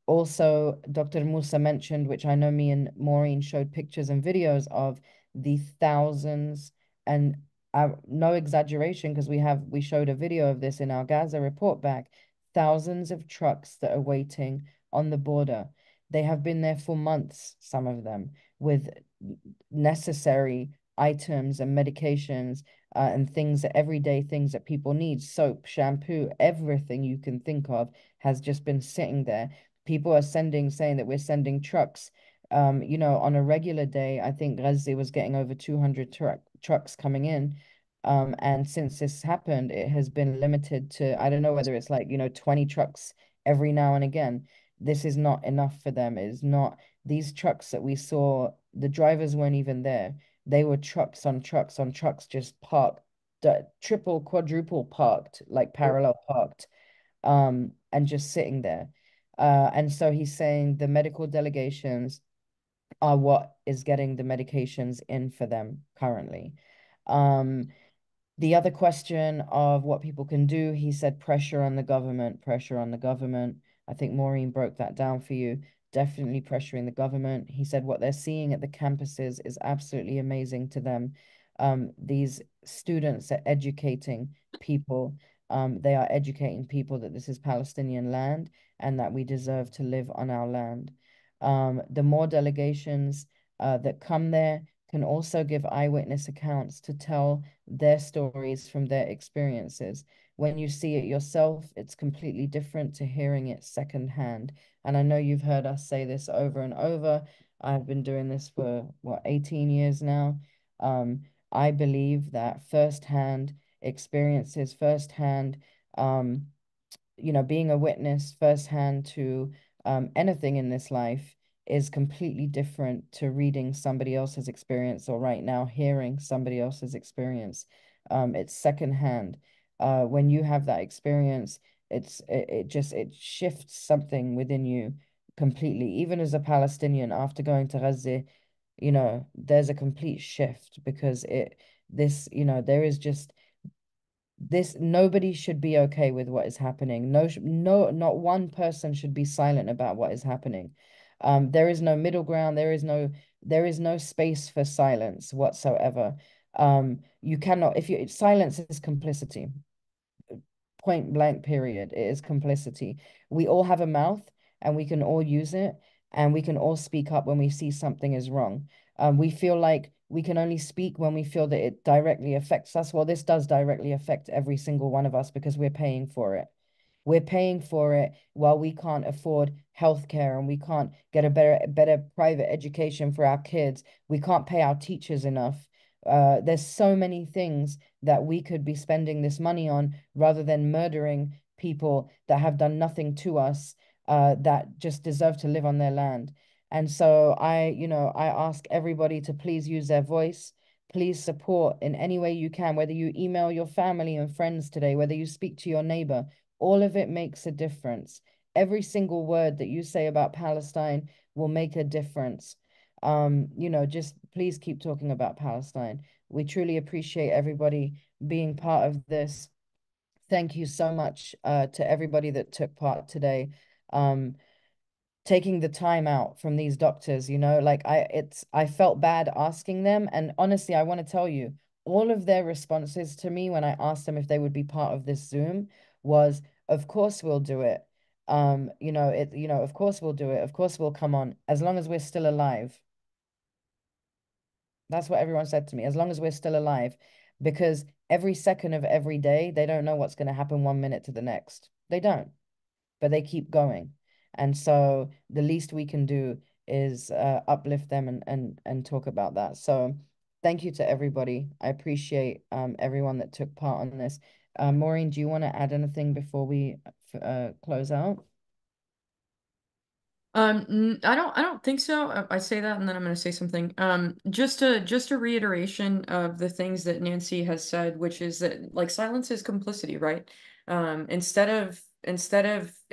Also, Dr. Musa mentioned, which I know me and Maureen showed pictures and videos of, the thousands, and no exaggeration, because we showed a video of this in our Gaza report back, thousands of trucks that are waiting on the border. They have been there for months, some of them, with necessary items and medications and things, everyday things that people need, soap, shampoo, everything you can think of has just been sitting there. People are saying that we're sending trucks. You know, on a regular day, I think Gaza was getting over 200 trucks coming in. And since this happened, it has been limited to, I don't know whether it's like, you know, 20 trucks every now and again. this is not enough for them. It is not, these trucks that we saw, the drivers weren't even there. They were trucks on trucks on trucks, just parked, triple, quadruple parked, like parallel parked, and just sitting there. And so he's saying the medical delegations are what is getting the medications in for them currently. The other question of what people can do, he said pressure on the government, pressure on the government. I think Maureen broke that down for you. Definitely pressuring the government. He said what they're seeing at the campuses is absolutely amazing to them. These students are educating people. They are educating people that this is Palestinian land and that we deserve to live on our land. The more delegations that come there can also give eyewitness accounts to tell their stories from their experiences. When you see it yourself, it's completely different to hearing it secondhand. And I know you've heard us say this over and over. I've been doing this for, what, 18 years now. I believe that firsthand experiences, firsthand, being a witness firsthand to anything in this life is completely different to reading somebody else's experience or right now hearing somebody else's experience. It's secondhand. When you have that experience, it shifts something within you completely. Even as a Palestinian, after going to Gaza, there's a complete shift because there is just this, nobody should be okay with what is happening. No, not one person should be silent about what is happening. There is no middle ground. There is no space for silence whatsoever. You cannot, silence is complicity. Point blank, period. It is complicity. We all have a mouth and we can all use it and we can all speak up when we see something is wrong. We feel like we can only speak when we feel that it directly affects us. Well, this does directly affect every single one of us because we're paying for it. We're paying for it while we can't afford healthcare and we can't get a better private education for our kids. We can't pay our teachers enough. There's so many things that we could be spending this money on rather than murdering people that have done nothing to us, that just deserve to live on their land. And so I ask everybody to please use their voice. Please support in any way you can, whether you email your family and friends today, whether you speak to your neighbor, all of it makes a difference. Every single word that you say about Palestine will make a difference. Just please keep talking about Palestine. We truly appreciate everybody being part of this. Thank you so much to everybody that took part today. Taking the time out from these doctors, like I felt bad asking them. And honestly, I want to tell you, all of their responses to me when I asked them if they would be part of this Zoom was, of course we'll do it. Of course we'll do it. Of course we'll come on, as long as we're still alive. That's what everyone said to me, as long as we're still alive, because every second of every day, they don't know what's going to happen 1 minute to the next. They don't, but they keep going. And so the least we can do is uplift them and talk about that. So thank you to everybody. I appreciate everyone that took part on this. Maureen, do you want to add anything before we close out? I don't think so. I say that and then I'm going to say something. Just a reiteration of the things that Nancy has said, which is that like silence is complicity, right? Instead of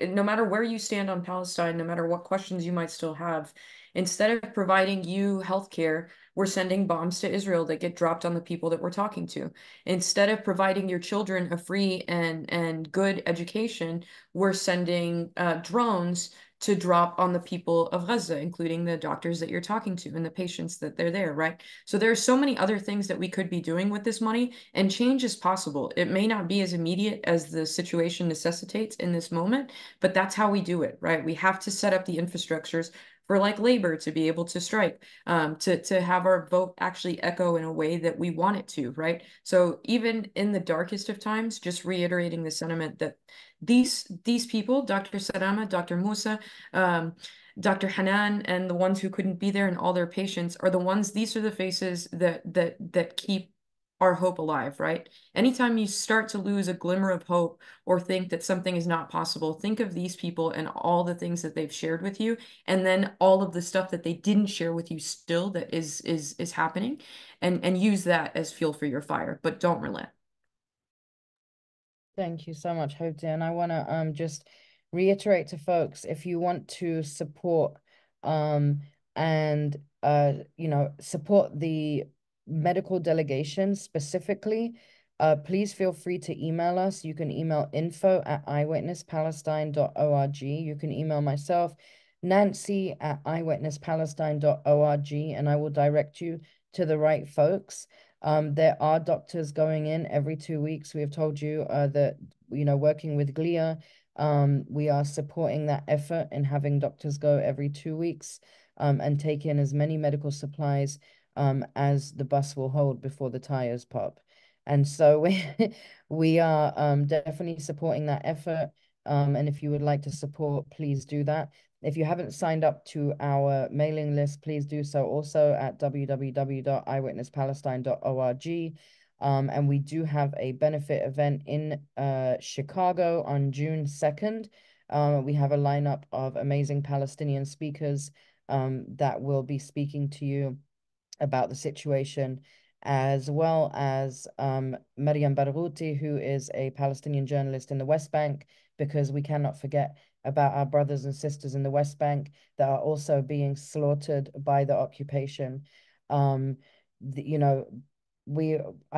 no matter where you stand on Palestine, no matter what questions you might still have, instead of providing you healthcare, we're sending bombs to Israel that get dropped on the people that we're talking to. Instead of providing your children a free and good education, we're sending drones to drop on the people of Gaza, including the doctors that you're talking to and the patients that they're there, right? So there are so many other things that we could be doing with this money, and change is possible. It may not be as immediate as the situation necessitates in this moment, but that's how we do it, right? We have to set up the infrastructures for like labor to be able to strike, to have our vote actually echo in a way that we want it to, right? So even in the darkest of times, just reiterating the sentiment that these people, Dr. Salamaa, Dr. Moussa, Dr. Hanan, and the ones who couldn't be there and all their patients are the ones, these are the faces that keep our hope alive, right? Anytime you start to lose a glimmer of hope or think that something is not possible, think of these people and all the things that they've shared with you, and then all of the stuff that they didn't share with you still that is happening, and use that as fuel for your fire, but don't relent. Thank you so much, Hopti. And I want to just reiterate to folks, if you want to support and support the medical delegation specifically, please feel free to email us. You can email info@eyewitnesspalestine.org. You can email myself, Nancy, at eyewitnesspalestine.org, and I will direct you to the right folks. There are doctors going in every 2 weeks. We have told you that, working with GLIA, we are supporting that effort in having doctors go every 2 weeks and take in as many medical supplies as the bus will hold before the tires pop. And so we are definitely supporting that effort. And if you would like to support, please do that. If you haven't signed up to our mailing list, please do so also at www.eyewitnesspalestine.org. And we do have a benefit event in Chicago on June 2nd. We have a lineup of amazing Palestinian speakers that will be speaking to you about the situation, as well as Mariam Barghouti, who is a Palestinian journalist in the West Bank, because we cannot forget about our brothers and sisters in the West Bank that are also being slaughtered by the occupation. I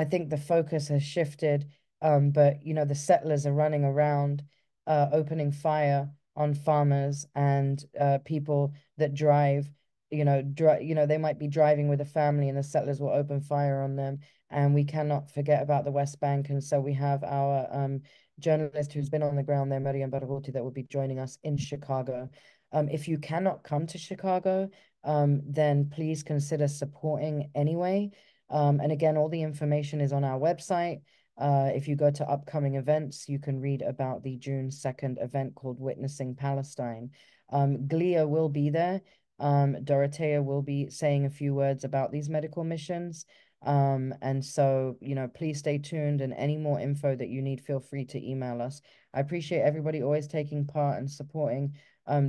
think the focus has shifted, but the settlers are running around opening fire on farmers and people that drive. They might be driving with a family and the settlers will open fire on them. And we cannot forget about the West Bank. And so we have our journalist who's been on the ground there, Mariam Barghouti, that will be joining us in Chicago. If you cannot come to Chicago, then please consider supporting anyway. And again, all the information is on our website. If you go to upcoming events, you can read about the June 2nd event called Witnessing Palestine. GLIA will be there. Dorothea will be saying a few words about these medical missions. And so, please stay tuned, and any more info that you need, feel free to email us. I appreciate everybody always taking part and supporting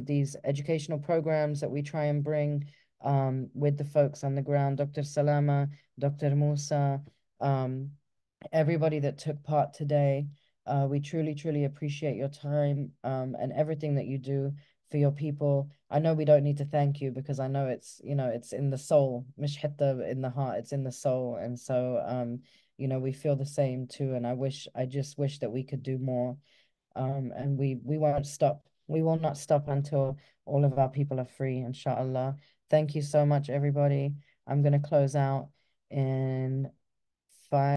these educational programs that we try and bring with the folks on the ground. Dr. Salamaa, Dr. Moussa, everybody that took part today. We truly, truly appreciate your time and everything that you do for your people. I know we don't need to thank you, because I know it's in the soul, مش حتى in the heart, it's in the soul. And so, we feel the same too. And I just wish that we could do more. And we won't stop. We will not stop until all of our people are free, inshallah. Thank you so much, everybody. I'm going to close out in 5.